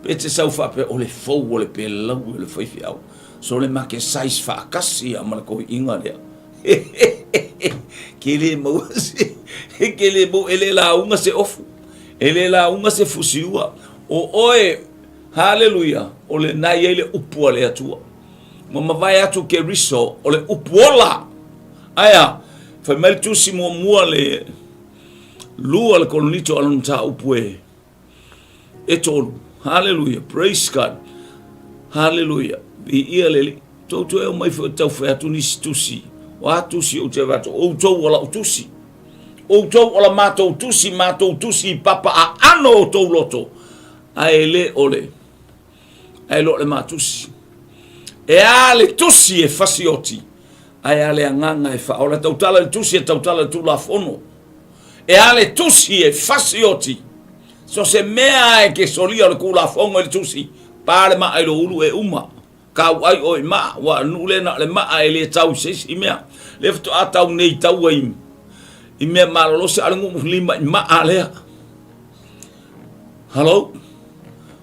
pe te sau fa pe o le fo o le pe la o le foi fiao so le make size fa kasi a ko inga le Kele mo ele la unga se ofu ele la unga se fusiua o oe haleluia o le nai ele upua le atua mama vai atu ke riso o le upuola aya fa mel tu si mo mua le lua le kolonito alonta upue etolu haleluia praise God haleluia bi ia le toto e mai fo tau fa tu ni stusi wa tusi o te vato o tau wala o tusi o tau wala mato tusi papa a ano o tau loto a ele ole a ele le matusi e ale tusi e fasioti a ale anganga e fa ola tau tala tusi e tau tala tu la fono e ale tusi e fasioti so se mea e ke solia le kula fongo e tusi pare ma ai lo ulu e uma ka ai o ma wa nule na le ma ai le tau sis I mea le fto atau nei tau ai I mea malolo se alangu lima ma alea hello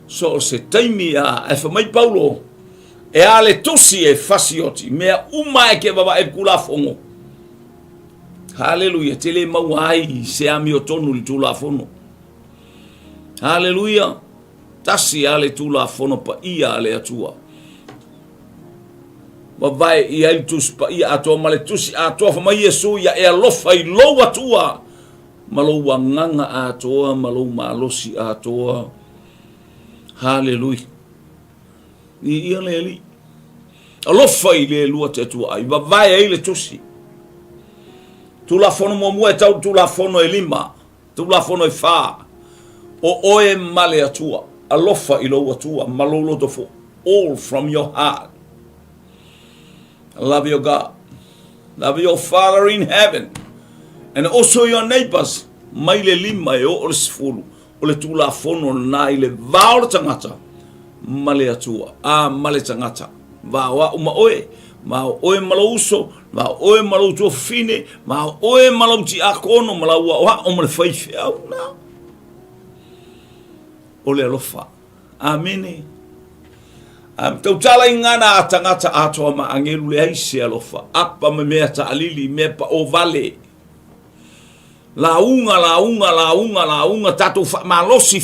so se taimi a fa mai Paulo e ale tusi e fasioti mea uma e ke baba e kula fongo haleluia tele mau ai se ami o tonu li tula fono haleluia tasi ale tula fono pa ia ale atua vai I ai tus pa ia ato male tusi ato fa mai Yesu ia e alofa I lo atua malo wanganga ato malo malosi ato haleluia ni ia le alofa I le lua te atua ai vai ai le tusi tu la fono mo mo tau tu la fono e lima tu la fono e fa o oe male atua alofa I lo atua malo lo to fo all from your heart. Love your God. Love your Father in heaven. And also your neighbors. Mai le lima e o le sifuru. O le tula fono na I le vao tangata. Male atua. Male tangata. Vawa uma oe. Ma oe malo uso. Ma oe malo tua fine. Ma oe malo ti akono. Mala ua o male faife au na. O le alofa. Amene. Tau tala ingana a tangata atoa ma angelu le aise alofa. Apa me mea ta alili me pa o vale. launga, tato fa malosi,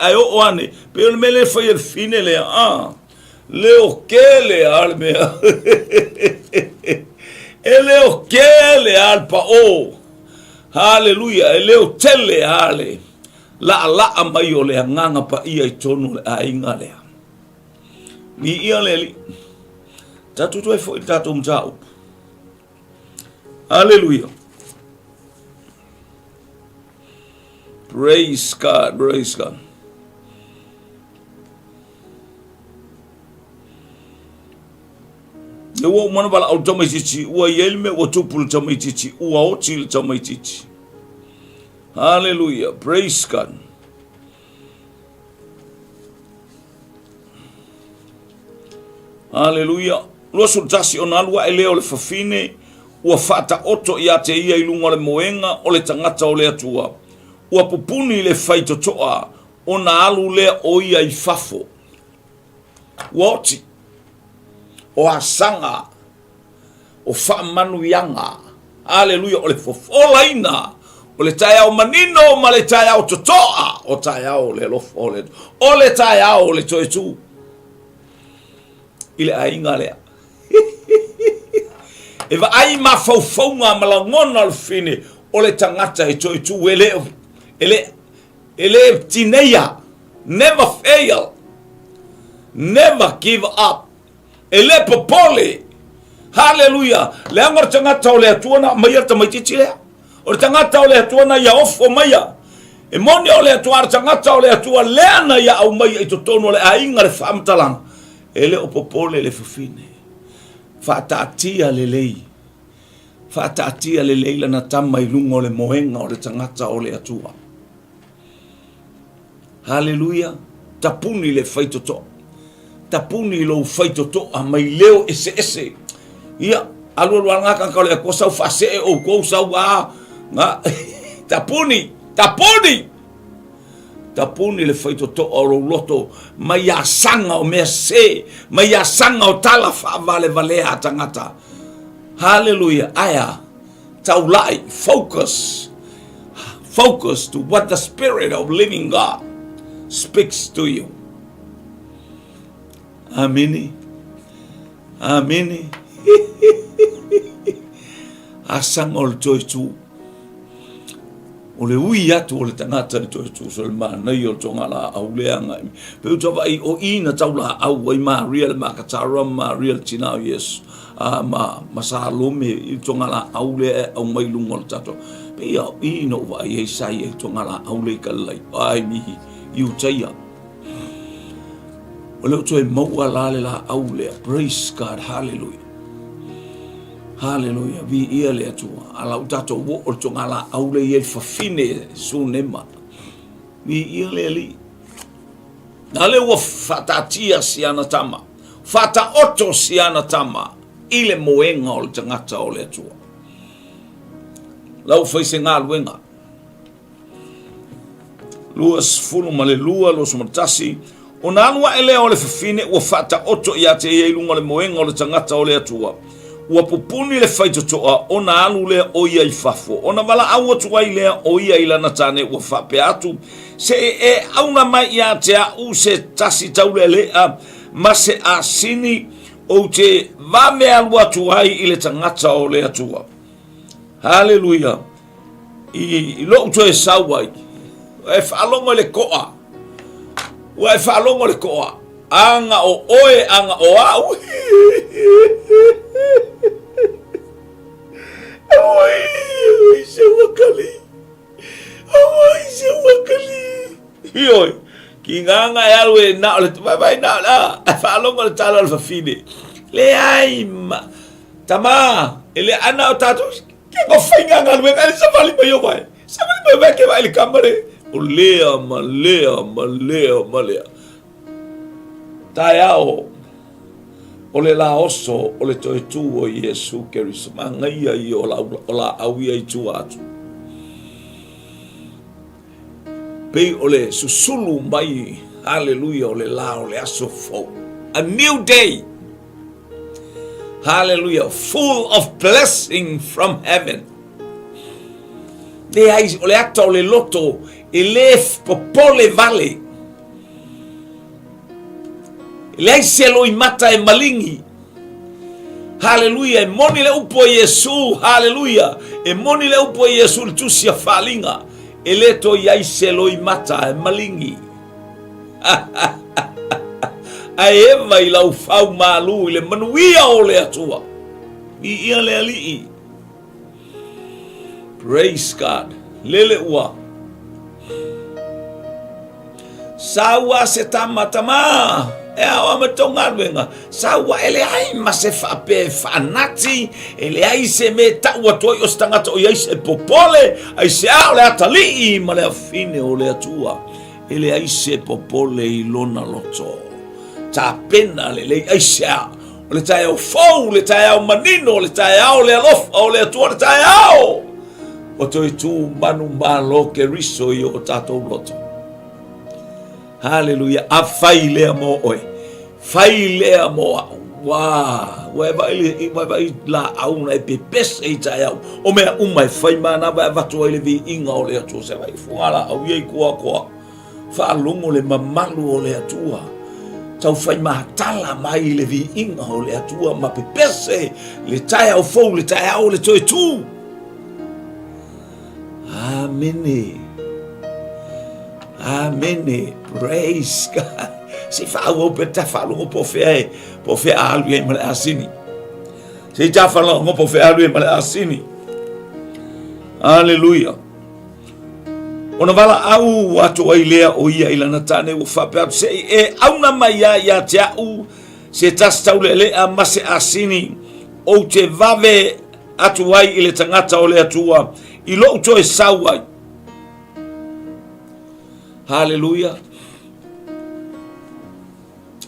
ai o ane, pe o mele fai el fine le leo kele al mea, e leo kele al pa o, haleluia, e leo tele ale, la mai o le nganga pa ia I tonu le ainga lea. Mi ia le li, tatu tu e fo I tato mtau, haleluia. Praise God, praise God. Yo wo mana bala au tama chichi, ua yelme wa tupul tama chichi, ua otil tama chichi. Hallelujah, praise God. Hallelujah. Losu tasi onalua eleo le fafine, ua fata oto ia te ia ilunga le moenga, o le tangata o le atua. Ua pupuni le faitotoa o na alu lea o ia I fafo. Woti. O asanga. O whaamanu yanga. Hallelujah. O le fofolaina. O le tai au manino ma le tai au totoa. O tai au le lofo o le. O le tai au le toetu. Ile ainga lea. Eva ai ma faufaunga malangona al fine. O le tangata e toetu weleo. Ele tineia, never fail, never give up. Ele popole, hallelujah. Le angor tangata o le atuana maya tamaitichi lea. O le tangata o le atuana ya ofo maya. E moni o le atuana tangata o le atua leana ya au maya I totono le ainga le whaamtalanga. Ele o popole le fufine. Whaatatia le lei. Whaatatia le leila na tama I lungo le mohenga o le tangata o le atua. Hallelujah. Tapuni le faitoto. Tapuni lo faitoto a mai leo ese. Ia alu ngaka ka le ko sa fase o ko sa wa nga tapuni. Tapuni le faitoto o loto mai ya sanga o merse, mai ya sanga o tala fa vale a tangata. Hallelujah. Aya taulai focus to what the Spirit of living God speaks to you. Amini. Asang ol toitu. Ole ui atu ole tangata ni toitu so le mana I o tongala au leanga. Pe utava I o ina taula au ai Maria le makatara Maria le tinao Yesu. Ma salome I tongala au le au mai lunga le tato. Pe ia ina uva I esai I tongala au le kalai. Ai mihi. You taya. Ole to e maua lale la aule. Praise God. Hallelujah. Hallelujah. Vi ia le atua. Ala utato wo o tongala aule ye fafine sunema. Vi ia le li. Nale wo fatatia siana tama. Fata oto siana tama. Ile moenga o le tangata o le atua. Lau faise ngā luenga. Luas fulu male lua los matasi ona alua ele o le fafine o fata oto ia te ia ilunga le moenga o le tangata o le atua ua pupuni le faitotoa ona alu le o ia I fafo ona wala au atua I lea o ia ilana tane ua fape atu se e auna mai ia te au se tasi taule lea ma se asini o te vame alu atuai I le tangata o le atua. Hallelujah. I lo uto e sawai e whaalongo le koa. Ua e whaalongo le koa. Anga o oe, anga o au. Awai se wakali. Hioi. Ki nganga e alu e na ole vai na la. E whaalongo le tala le fafine. Le ai tama. Ele ana o tatu. Ke ko whainga ngā luenga. Ele sa wali mai o vai. Sa wali mai ke vai le kamare. O lea malea. Tai ao. O le la oso, o le toe tu o Yesu Keriso. Mangaia I o la awia I tu atu. Pei o le susulu mai. Hallelujah. O le la o le aso fo. A new day. Hallelujah. Full of blessing from heaven. Le ai o le ata o le loto e le popole vale. Le ai se loi mata e malingi. Haleluia, e moni le upo Yesu, haleluia, e moni le upo Yesu le tusia falinga, e le to iai se loi mata e malingi. Ai eva i lau fau malu i le manuia o le atua, i ia le alii. Praise God, lele ua. Sawa se tamatama. E awa matonga luenga. Sawa ele ai ma se whape whanati. Ele ai se me taua toi o stangata o iai se popole. Ai se au le atalii ma le afine o le atua. Ele ai se popole i lona loto. Ta pena le le ai se au. O le tae au fau, le tae au manino, le tae au le alofa, o le atua le tae au. O toi tu manu malo ke riso i o tatou loto. Hallelujah. A fai lea mo oe. Fai lea mo au. Wa vai la au na e pepes e tai au. O mea umai fai mana vai vatu ai le vi inga o le atua. Se vai fuala au iei kua. Fa longo le mamalu o le atua. Tau fai mahatala mai le vi inga o le atua. Ma pepes e le tai au fau le tai au le toi tu. Amene. Amen. Praise God. Si fa o peta fa lo po fe alu e mala asini. Si ja fa lo po fe alu e mala asini. Hallelujah. Ona vala au watu ai lea o ia ilana tane o fa pe se e au na mai ya te au se tastau le a mase asini o te vave atu ai ile tangata o le atua i lo to e sawa. Hallelujah.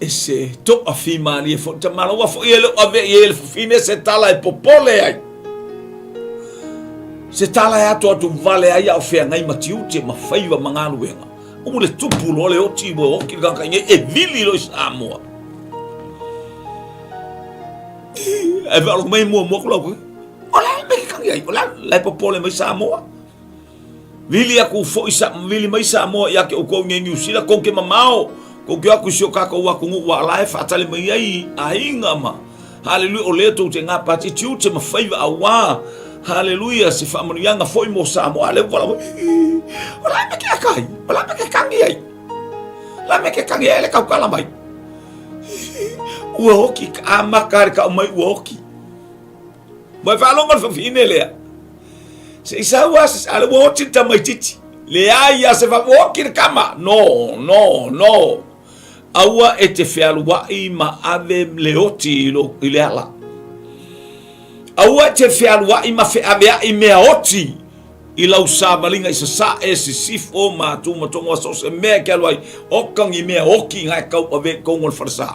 Ese to afima ni fo te mala fo ele ave ele fine se tala e popole ai. Se tala e atu vale ai au fea ngai matiu te mafaiva mangaluenga. O le tupu lo le oti bo o ki ganka e vili lo Samoa. E va lo mai mo klo. Ola me kangai ola la popole mai Samoa. Vili aku fo isa vili mai Samoa ya ke o ko ngi usila ko ke mamao ko ke aku sio ka ko wa ko wa life atale mai ai ainga ma. Hallelujah o le to te nga pati tiu te mafaiva awa. Hallelujah si fa manu yanga foi mo Samoa le wala. Ola me ke kai ola me ke kangi ai. La me ke kangi ai le ka kala mai. Uoki ka makar ka mai uoki. Mai fa longa fa fine le. Se isa was ale woti tamai titi. Le ai se va woki kama. No. Aua e te whialua ma ave leoti lo ile ala. Aua te whialua ma fe avea i mea oti. I lau sa malinga i sa e si sifo ma tu matonga so se mea ke alwai. Okang i mea oki ngai kau ave kongol farsa.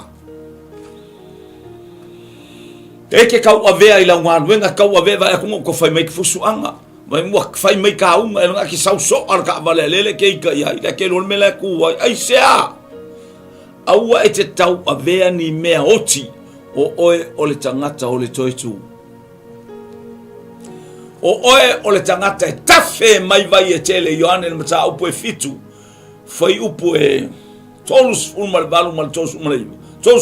E ke kau avea i lau nganuenga kau ave va e kongo ko fai mai fusuanga. Mai mua fai mai ka unga e nga ki sau so ar ka vale lele ke ka ia ila ke lol mele ku ai sea aua e te tau avea ni mea oti o oe o le tangata o le toitu o oe o le tangata e tafe mai vai e tele Ioane le mata upo e fitu fai upo e tolus ulmal balu mal tolus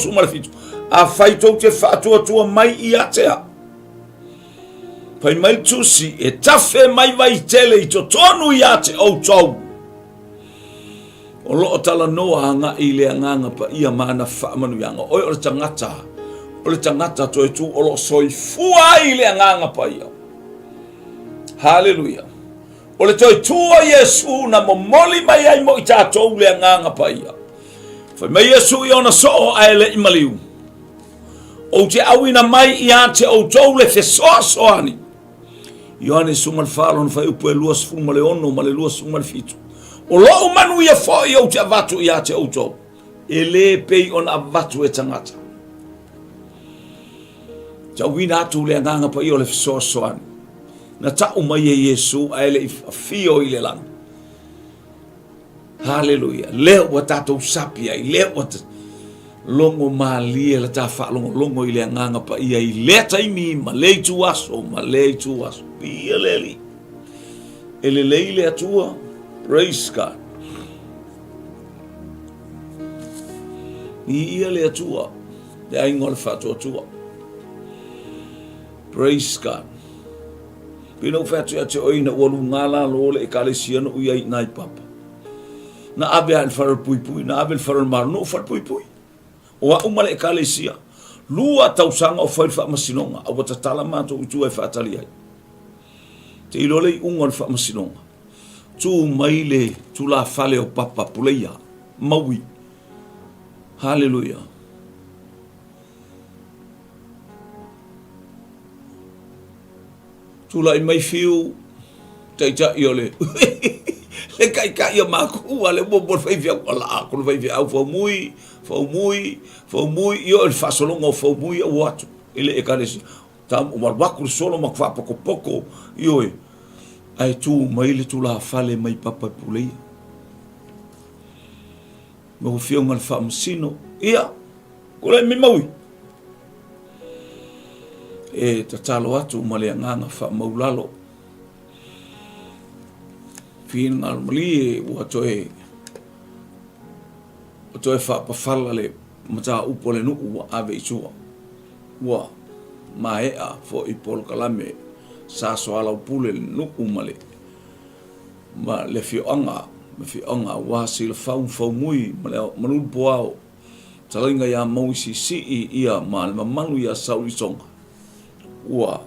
ulmal fitu a fai tau te whaatua mai i atea pai mai tusi e tafe mai vai tele i to tonu ia te au tau. O loo tala noa anga i le anganga pa ia mana whaamanu yanga. Oi o le tangata to e tu o loo soi fua i le anganga pa ia. Hallelujah. O le toi tua Yesu na momoli mai ai mo i tātou le anganga pa ia. Fai mai Yesu i ona soo ai le imaliu. O te awina mai i ate o tau le fesoa soani. Ioane sumal falon fai upo e luas fu male ono male luas sumal fitu. O lo manu ia foi o te avatu ia te auto. E le pei on avatu e tangata. Ta wina atu le nganga pa io le so soan. Na ta umai e Yesu a ele fio i le lang. Hallelujah. Le wa tatou sapi ai le wa longo malia la ta fa longo i le nganga pa ia i le taimi ma le tu aso Ia leli. ele leile atua. Praise God. Ia le atua. Le aingo le whātua atua. Praise God. Pino whātua ate oina walu ngala lole e kale siano uiai nai papa. Na abe al faral pui pui, na abe al faral marno far pui pui. O a umale e kale sia. Lua tausanga o whail wha masinonga. A wata tala mato utu e whaatali ai. Te ilole I unga le wha masinonga. Tu maile, tu la fale o papa puleia. Maui. Hallelujah. Tu la I mai fiu. Taita iole. Le kai ia maku ale mo bor fai via ala ko vai via au fo mui io il fasolongo fo mui o watu ele e kalesi tam o marbaku solo makfa poko io ai tu mai le tu la fale mai papa pulei mo fio ngal fam sino ia ko le mi maui e tatalo atu male nganga fa maulalo fin ngal mali o toe fa pa fala le mata upole no o ave chua wa mai a fo I pol kalame sa so ala upule no umale ma le fi anga wa sil fa mui manu boao talinga ya moisi si ia ma manu ya sauli songa wa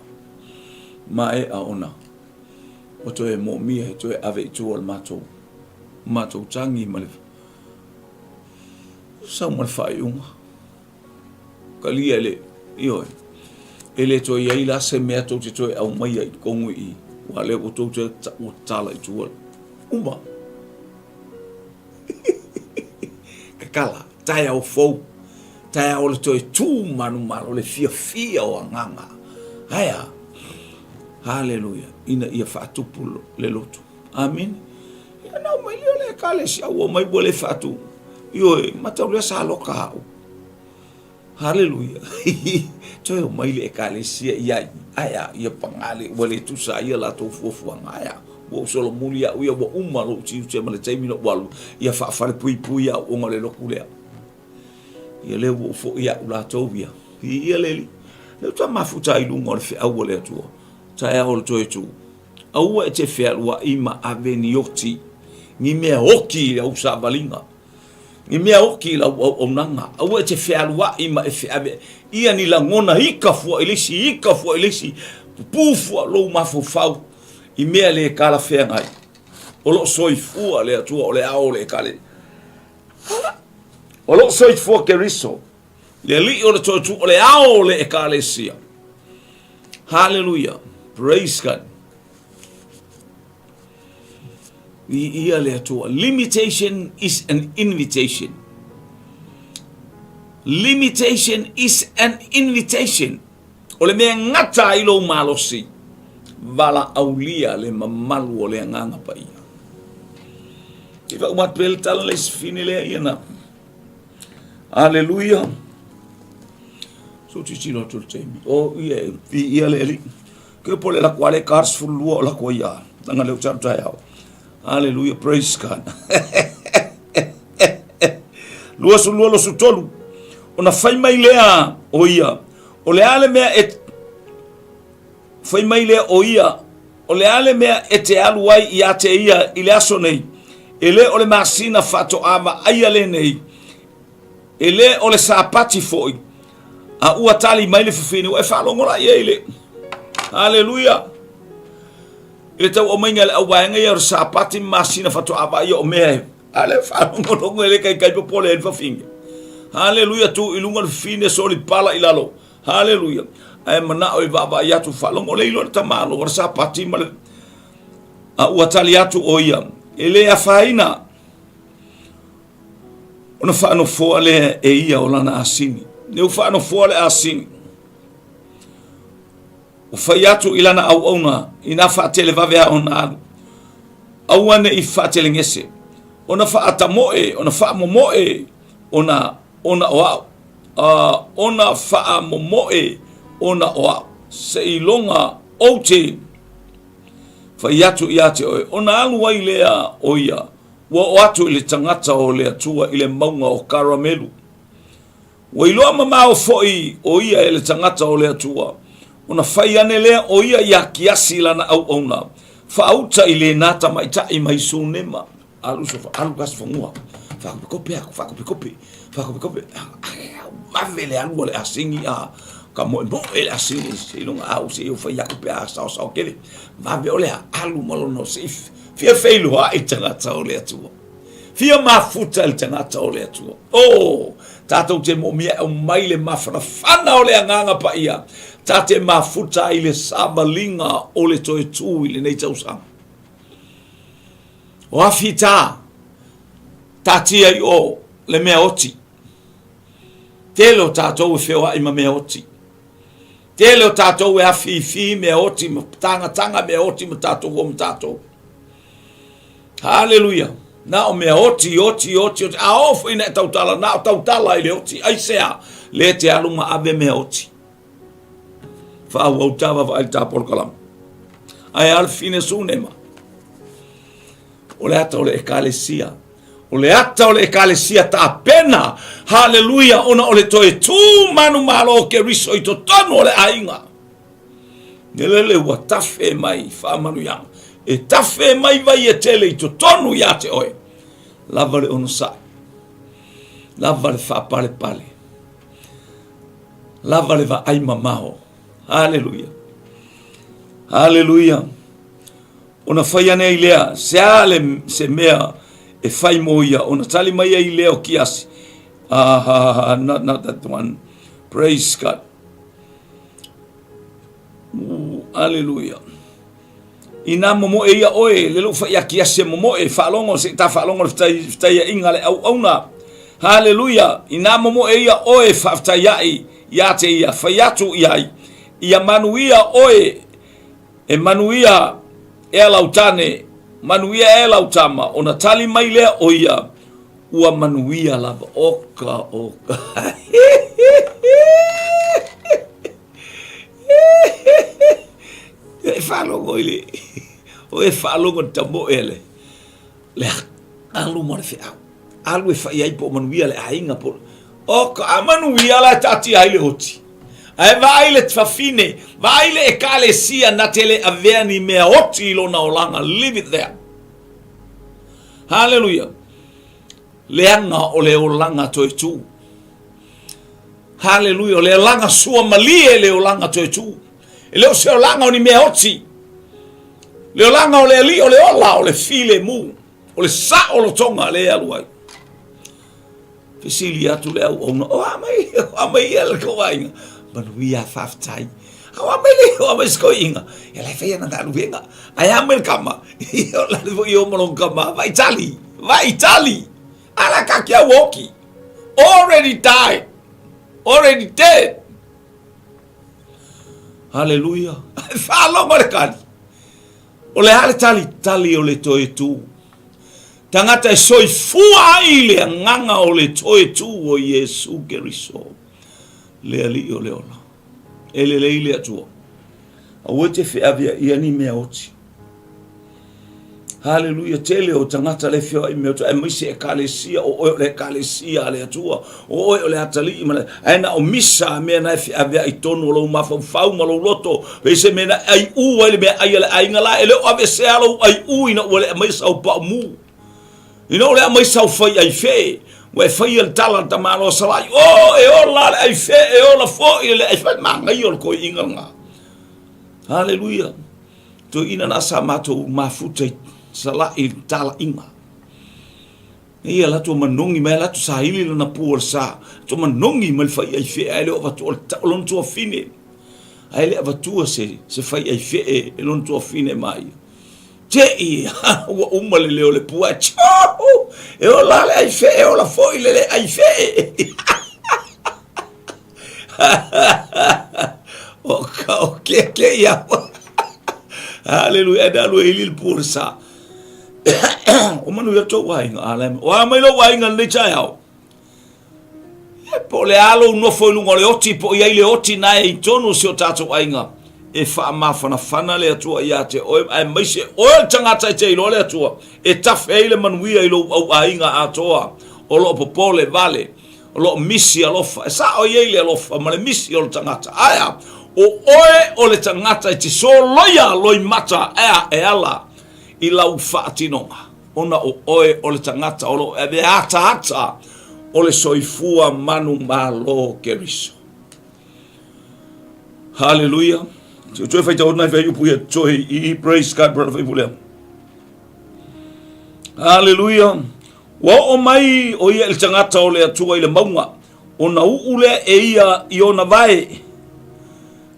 mai a ona o toe mo mia toe ave tu al mato tangi male sa mo fai kali ele io ele to ia ila se me to te au mai ai kongu I wale o to te o tala I tu uma kakala tai au fo tai au le to tu manu le fia o nganga haya hallelujah ina ia fatupu le lotu amen ina na mai le kale sia o mai bole fatu io mataulia sa loka hallelujah toi o mai le kale sia ia aya ia pangale wale tu sa ia la to fofu aya bo solo mulia ia bo umalo ti te male taimi no walu ia fa fa pui ia o ngale lokule ia le wo fo ia la tovia ia le ta mafuta I lungo le fe awole tu ta ol tu au e te fe wa ima avenioti ni me hoki le usa balinga ni me hoki la o nanga au e te fe wa ima e fe ave ia ni la ngona hika fu elisi pufu lo mafu fau I me le kala fe ngai o lo soifu le tu o le ao le kale o lo soifu ke riso le li o le tu o le ao le kale sia hallelujah praise God ia le tu limitation is an invitation o le me ngata I lo malosi vala aulia le mamalu o le nganga pa ia ifa umat pel tal le fini le ia hallelujah so ti lo tul temi o ia le ke pole la kwale cars full la ko ia tanga le chapter ya hallelujah praise God lua su tolu ona fai mai lea o ia o le ale mea et fai mai lea o ia o le ale mea e te aluai ia te ia I le aso nei ele o le masina fato ama aia le nei ele o le sapati foi a ua tali mai le fufini o e whalongola ia ile hallelujah ele tau o mainga le au waenga ia o sapati masina fato ama ia o mea ale whalongolongo ele kai popole e fafinga hallelujah tu ilunga le fine soli pala ilalo hallelujah ai mana o baba ya tu falong ole ilo tamalo o sapati mal a ua tali atu o ia ele a faina ona fa no fo ale e ia o lana asini ne fa no fo ale asini o fa yatu ilana au ona ina fa tele va vea ona au ane I fa tele ngese ona fa atamoe ona fa momoe ona o ona fa momoe ona o se ilonga o te Whaiatu ia te oe. Ona alu ai lea oia. Wa o atu ile tangata o lea tua ile maunga o karamelu. Wa iloa mama o foi o ia ile tangata o lea tua. Ona whaiane lea o ia ia kiasi lana au ona. Whaauta ile nata maita i maisu nema. Alu sofa, alu kasi whangua. Whakopikope. Mavele alu ole asingi a. Ka mo ele asingi se longa au se o whaiaku pe a sao kele. Mave ole alu malo no se fia feilu ha i tangata o lea tua. Fia mafuta il tangata o lea tua. Oh, tātou te mo mia o maile mawhana whana o lea nganga pa ia. Tate mafuta ile samalinga o le toe tū ile nei tausanga. O afi tā, tātia i o le mea oti. Telo tātou e whewa ima mea oti. Telo tātou e afi mea oti, tanga mea oti ma tātou o ma tātou. Hallelujah. Na o mea oti. A ofu ina e tautala, na o tautala i le oti. Ai sea, le te alunga ave mea oti. Whaau au tawa wa ai tāpolkalam. Ai alfine sunema. O le ata o le ekalesia. O le ata o le ekalesia ta pena. Hallelujah. Ona o le toe tū manu malo ke riso i to tonu o le ainga. Nelele ua tafe mai whaamanu yang. E tafe mai vai e tele i to tonu ia te oe. Lava le ono sai. Lava le whaapale pale. Lava le va ai mamaho. Hallelujah. Hallelujah. Ona whaiane i lea. Se mea e whai mo ia. Ona tali mai i lea o kiasi. Not that one. Praise God. Hallelujah. Ina momo e ia oe. Lelo whai a kiasi momo e whaalongo. Se ta whaalongo le whtai inga le au auna. Hallelujah. Ina momo e ia oe whaftai ai. Ia te ia. Whai atu iai. Ia manuia oe. E manuia e lautane. Manuia e lautama. Ona tali mai lea oia. Ua manuia lava. Oka. E whalongo ile. O e whalongo tamo ele. Le alu mo le whiau. Alu e whai aipo manuia le ainga po. Oka a manuia la tati haile hoti. Ai vai le tfafine. Vai le ekalesia na tele aveani mea hoti ilo na olanga. Leave it there. Hallelujah. Leanga o le olanga toi tu. Hallelujah. Le olanga sua malie le olanga toi tu. Le o se olanga o ni mea hoti. Le olanga o le ali o le ola o le file mu. O le sa o lo tonga le aluai. Fisili atu le au ona. O amai ele kowainga. Manuia faftai. Au amai le o amai skoinga. Ele feia na talu venga. Ai amai kama. Io la vo io molon kama. Vai Italy. Ala kakia woki. Already died. Already dead. Hallelujah. Falo markani. O le hale tali o le toe tu. Tangata e soi fua ile nganga o le toe tu o Yesu Keriso. Le ali o le ola. Ele le ile atua. A wote fe avia iani mea oti. Hallelujah. Tele o tangata le fio i mea otua. E misi e kalesia o oe le kalesia le atua. O oe le atali ima le. Aina o misa mea na fe avia i tonu o lau mafau fau ma lau loto. Veise mea na ai ua ele mea ai ele ainga la. Ele o ave se alo ai ui na ua le maisa o pa mu. Ina o le maisa o fai ai fe. Ue fai el tala tamalo salai. Oh, e o la le ai fe. E o la fo i le ai fai manga i o le koi inga nga. Hallelujah. To ina na sa mato mafuta sala i tala inga. Ia la to manongi mai la to sa hili na puor sa. To manongi mal fai ai fe ai le o vatu o lon to fine. Ai le vatu se fai ai fe e lon to fine mai. Te i wa umale le o le pua. E o la le ai fe e o la foi le ai fe. O ke ia. Hallelujah. Da lo ilil puor sa. O manu ya to wainga alem o mai lo wainga le chao po le alo no foi lungo le oti po ia le oti na e tonu se o tato wainga e whaamawhanawhana le atua ia te oe, ai maise oe tangata te ilo le atua, e tafe eile manuia ilo au ainga atoa, o lo popole vale, o lo misi alofa, e sa o yeile alofa, ma le misi o le tangata, aia, o oe o le tangata e te so loia loi mata, aia e ala, i lau whaatinonga, ona o oe o le tangata, o lo e ata, o le soifua manu malo keriso. Hallelujah. Joy fai tau nai fai upu ia joy I praise God brother fai pulea. Hallelujah. Wa o mai o ia il tangata o le atua I le maunga. O na uule e ia I ona vai.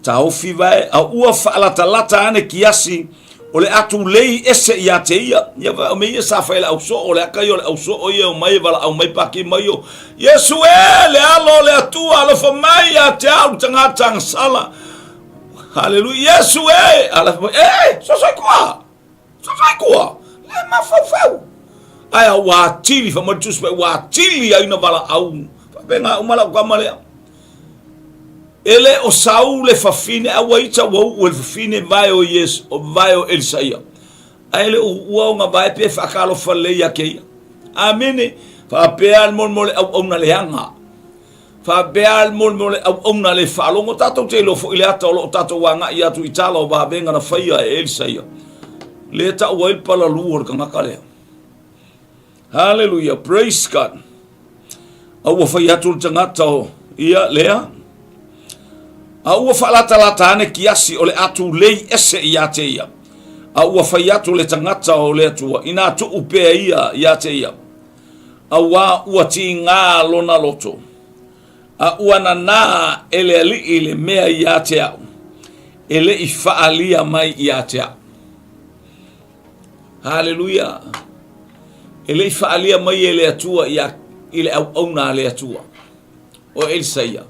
Ta ofi vai a ua whaalata ane kiasi o le atu lei ese ia te ia. Ia vai o me ia sa fai le au so o le akai o le au so o ia o mai wala au mai paki mai o. Yesu e le alo le atua alofa mai a te au tangata ang sala. Hallelujah. Yesu so sai kwa. Le ma fau. Ai wa tili fa mo tus wa tili ai na bala au. Fa benga umala kwa male. Ele o Saul le fafine a waita wo fafine vai o Yesu o vai o Elisaia. Ai le o nga vai pe fa kalo fa le ya ke. Amene fa pe al mon mole au na le hanga. Fa beal mol au na le falo mo tato te lo fo ile ata lo tato wanga ia tu italo ba benga na faia Elisaia le ta o il pala luor ka ngakale. Hallelujah, praise God. Au faia tu tangata ia lea au fa lata ane kiasi o le atu lei ese ia te ia au faia tu le tangata o le tu ina tu upe ia te ia au wa uati nga lona loto a uana na ele ali ile mea ia te au ele I faalia mai ia te au. Hallelujah. Ele I faalia mai ele atua ia ile au na le atua o Elisaia.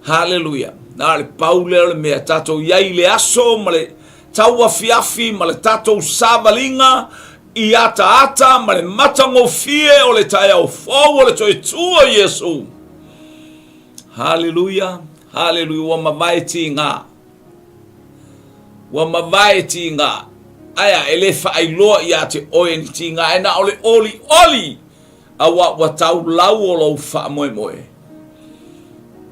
Hallelujah. Na le Paule le mea tato iai le aso ma le taua fiafi ma le tato savalinga I ata ma le matango fie o le taia o fau o le toi tua Yesu. Hallelujah. Hallelujah. Wa mavai tinga. Aya ele fa ailoa ia te oe ni tinga. Ena ole oli. Awa watau lau o lau fa moe.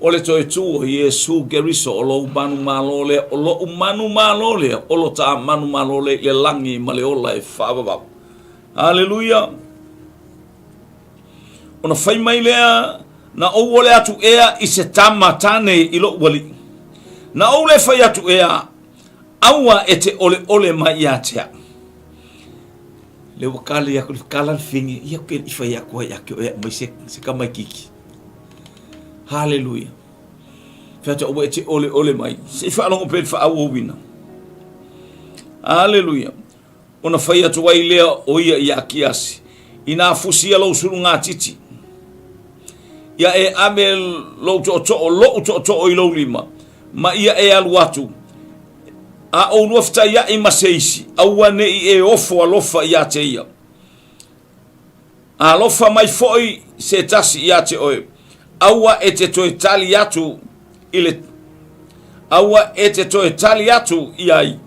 Ole toi tu Yesu geriso o lo manu malole. O lo manu malole. O lo ta manu malole le langi male ola e fa baba. Hallelujah. Ona fai mai lea. Na o ole atu ea I se tamatane I lo wali. Na ole fai atu ea aua e te ole mai atea. Le wakale ya kala fingi ya ke fai akua ya ke ea mai se kama kiki. Hallelujah. Fata o e te ole mai. Se fa longo pe fa awu wina. Hallelujah. Ona fai atu wai lea o ia ya kiasi. Ina fusia lo surunga titi. Ya e amel lo to o ilo lima ma ia e aluatu a o lofta ya I maseisi au ane I e ofo alofa ia te ia a lofa mai foi se tasi ia te oe aua e te toe tali atu ile aua e te toe tali atu iai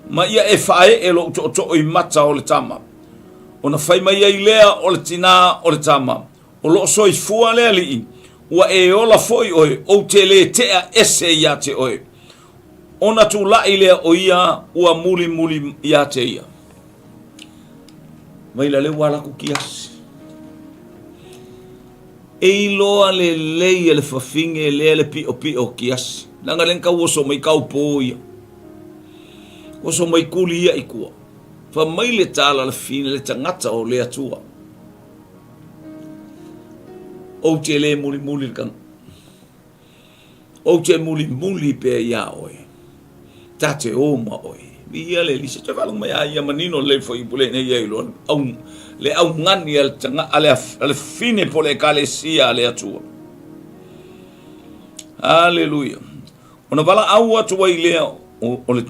ma ia e fae e lo to o I mata o le tama ona fai mai ia I lea o le tina o le tama o lo soi fua le ali wa e ola foi oe o te le tea ese ia te oe ona tu la ile o ia ua muli ia te ia mai la le wala ku kiasi e iloa le lei le fafinge le pi o kiasi langa lenka woso mai kau po ia woso mai kuli ia ikua fa mai le tala le fine le tangata o le atua o te le muli kan o te muli pe ia oe tate o ma oe ia le lisa te valong mai ia manino le foi pule nei ia ilo au ngani al tanga ale fine pole kalesia le atua. Hallelujah. Ona vala au atu wai lea o le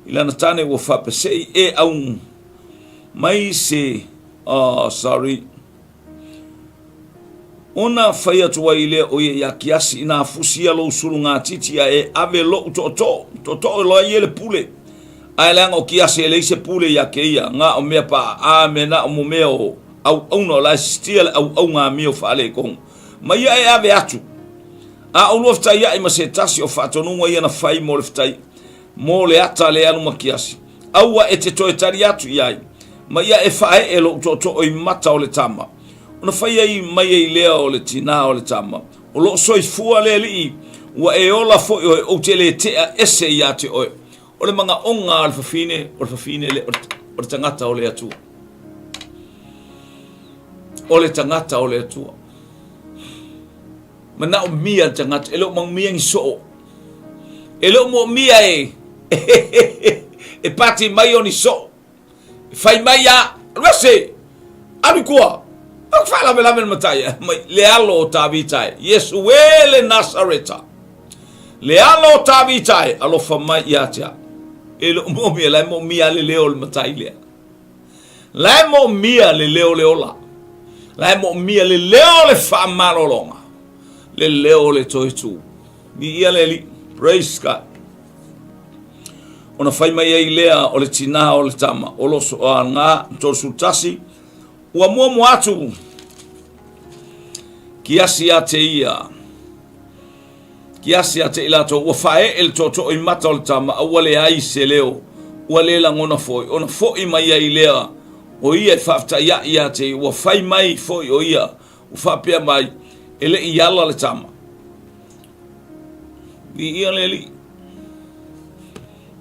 ilana tane wo fa pese e au mai se sorry Ona faya tua ile o ya kiasi ina fusia lo sulunga titi e ave lo toto lo yele pule ai lang o kiasi ele se pule ya keia nga o me pa a mena o mumeo au ono la stiel au nga mio fale kon ma ia e ave atu a o lofta ia i masetasi o fatonu mo ia na fai mo lofta mo le ata le anu makiasi au wa ete to etari atu ia ma ia e fa e lo toto o mata o le tama ona fai ai mai ai lea o le tina o le tama o lo soi fua le li wa e ola fo o tele te ese ia te o le manga onga al fafine le o tangata o le atu o le tangata o le atu mana o mia tangata elo mang mia ngiso elo mo mia e pati mai oni so fai mai ya rese alikuwa akfala vela men mataya le alo tabitai yesu wele nasareta le alo tabitai alo fama yatia elo mo mia la mo mia le leo le matai le la mo mia le leo le ola la mo mia le leo le fama longa le leo le toitu ni ia le li praise God ona fai mai ai lea o le tina o le tama o lo so nga to sultasi ua mo atu kiasi ate ila to ua fae el toto i mata o le tama a le ai se leo ua le la ngona foi ona foi mai ai lea o ia fafta ia te ua fai mai foi o ia u fapea mai ele i ala le tama ia le li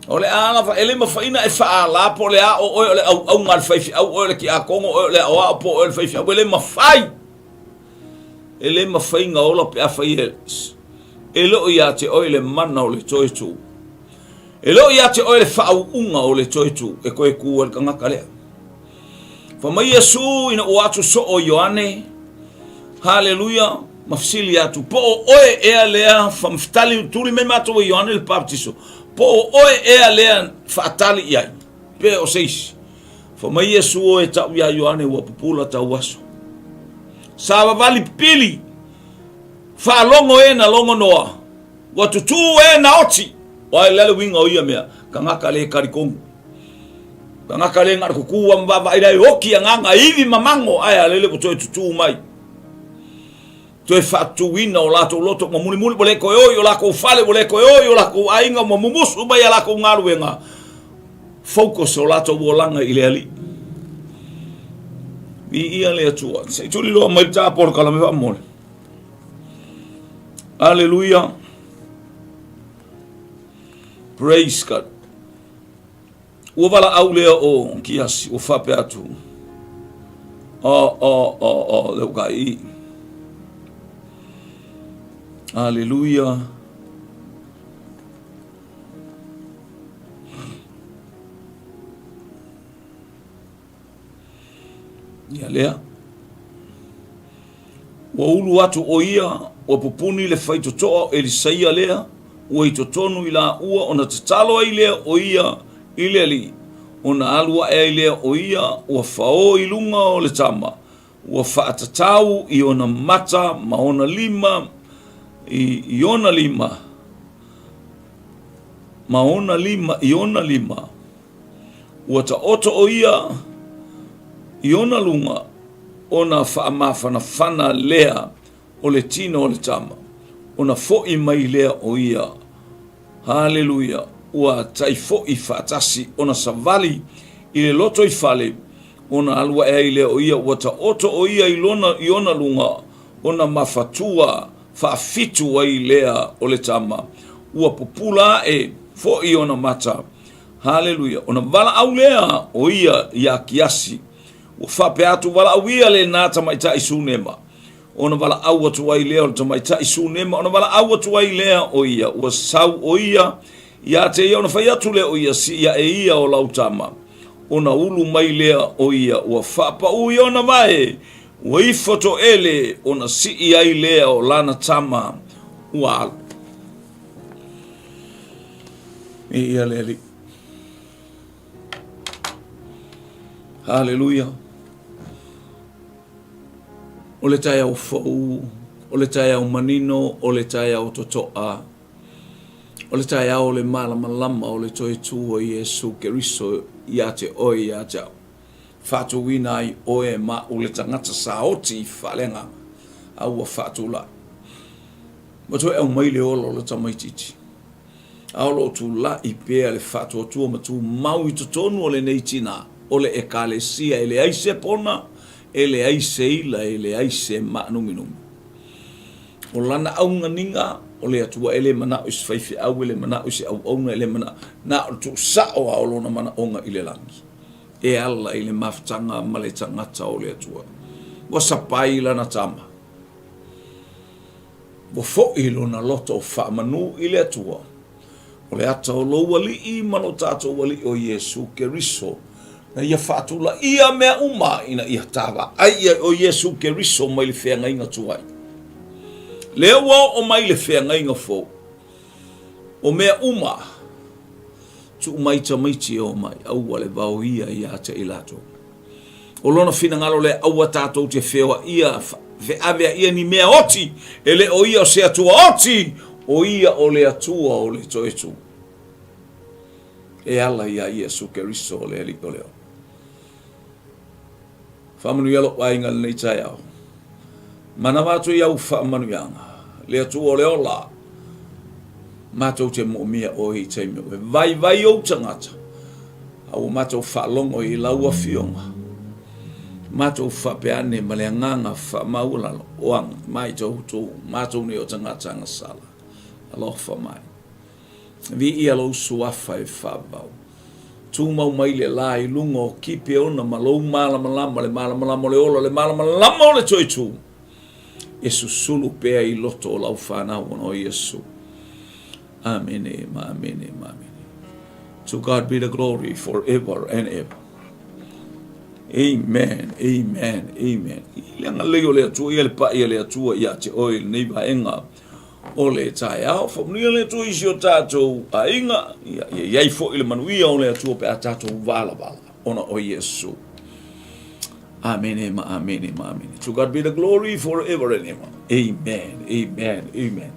ole ana fa ele ma faina e fa la po le o le au ngal fai au le ki a kongo le o po le fai ele ma fai nga ola pe a fai ele o ia te o le mana o le toitu ele o ia te o le fa unga o le toitu e ko e ku el kanga kale fa mai yesu ina o atu so o yoane haleluya mafsili atu po o e lea fa mftali tuli me mato o yoane le baptiso po oe e alea fatali iai pe o seis fa mai yesu o e tau ia yoane ua pupula tau aso sa vali pili fa longo e na longo noa wa tutu e na oti o e lele winga o ia mea kangaka le karikongu kangaka le ngar kuku wa mbaba ila hoki nganga hivi mamango aya lele kutoe tutu mai to fatu wina o lato loto mo muli bole ko yo la ko fale bole ko yo la ko ainga mo mumusu ba ya la ko ngaruenga focus o lato bolanga ile ali ia le tua se tu lo mai ta por kala me amor hallelujah praise God o vala aule o kiasi o fa pe atu le kai Hallelujah. Ya lea. Wa ulu watu o ia, wa pupuni le fai totoa elisaia lea, wa itotonu ila ua, ona tatalo ai lea o ia, ile li. Ona alua e lea o ia, wa fao ilunga o le tama. Wa faatatau i ona mata, maona lima, iona lima wata oto o ia iona lunga ona faamafana fana lea o le tino o le tama ona foi mai lea o ia haleluya ua tai foi fatasi ona savali i le loto i fale ona alua e lea o ia wata oto o ia iona lunga ona mafatua fa fitu wai lea o le tama ua popula e fo i ona mata haleluya ona vala au lea o ia kiasi ua fa pe atu vala au ia le na tamaita isunema ona vala au atu wai lea o le tamaita isunema ona vala au atu wai lea o ia ua sau o ia te ia ona fai atu lea o ia si ia e ia o lautama ona ulu mai lea o ia ua fa pa u i ona mai ua i foto ele ona si i ai lea o lana tama ua alu. Ia leli. Hallelujah. O le tai au fau, o le tai au manino, o le tai au totoa, o le tai au le malamalama, o le toi tu o Iesu Keriso, ia te oi, ia te au. Fatu wina ai oe ma o le tangata saoti falenga, au a fatu la. Ma toi au mai le olo le tamaititi. Au lo tu la i pea le fatu atua ma tu mau i totonu o le neitina, o le ekalesia, ele aise pona, ele aise ila, ele aise maanuminumi. O lana au nganinga, o le atua ele mana o sifaifi au ele mana o si au auna ele mana, na o tu sao a olona mana onga ile langi. E ala ile maftanga ma le tangata o le atua. Wa sapai lana tama. Wa fo ilo na loto o whaamanu ile atua. O le ata o lo wali I mano tato wali o Iesu Keriso. Na ia whaatula ia mea uma ina ia tawa. Ai o Iesu Keriso mai le whenga inga tuai. Lea wao o mai le whenga inga fo. O mea uma. Tu mai tamaiti o mai. Au wale vau ia ia te ilato. O lona fina ngalo le aua tato te whewa ia. Ve avea ia ni mea oti. Ele o ia o se atua oti. O ia o le atua o le toetu. E ala ia Iesu Keriso o le aliko leo. Whamanu ialo wainga le nei tai au. Mana watu iau whamanu ianga. Le atua o le ola. Matou te mo'omia o I taimi o. Vai o tangata. Au matou whalongo I laua fionga. Matou whapeane ma le anganga whamaulalo. Oanga, mai tau tō. Matou ni o tangata anga sala. Alofa mai. Vi ia lo suafa e whabau. Tu mau mai le lai lungo kipe ona ma lo malamalama le malamalama le ola le malamalama o le toi tu. Yesu sulu pea I loto o lau whanau o Yesu. Amen, amen, amen. To God be the glory forever and ever. Amen, amen, amen. Ianga leo le atua, ia le pa ia le atua, ia te oil, nei vaenga. O le tai au, whamnia le atua isi o tātou a inga, iai fo ile manuia o le atua pe a tātou vala, ona o Yesu. Amen, amen, amen. To God be the glory forever and ever. Amen, amen, amen.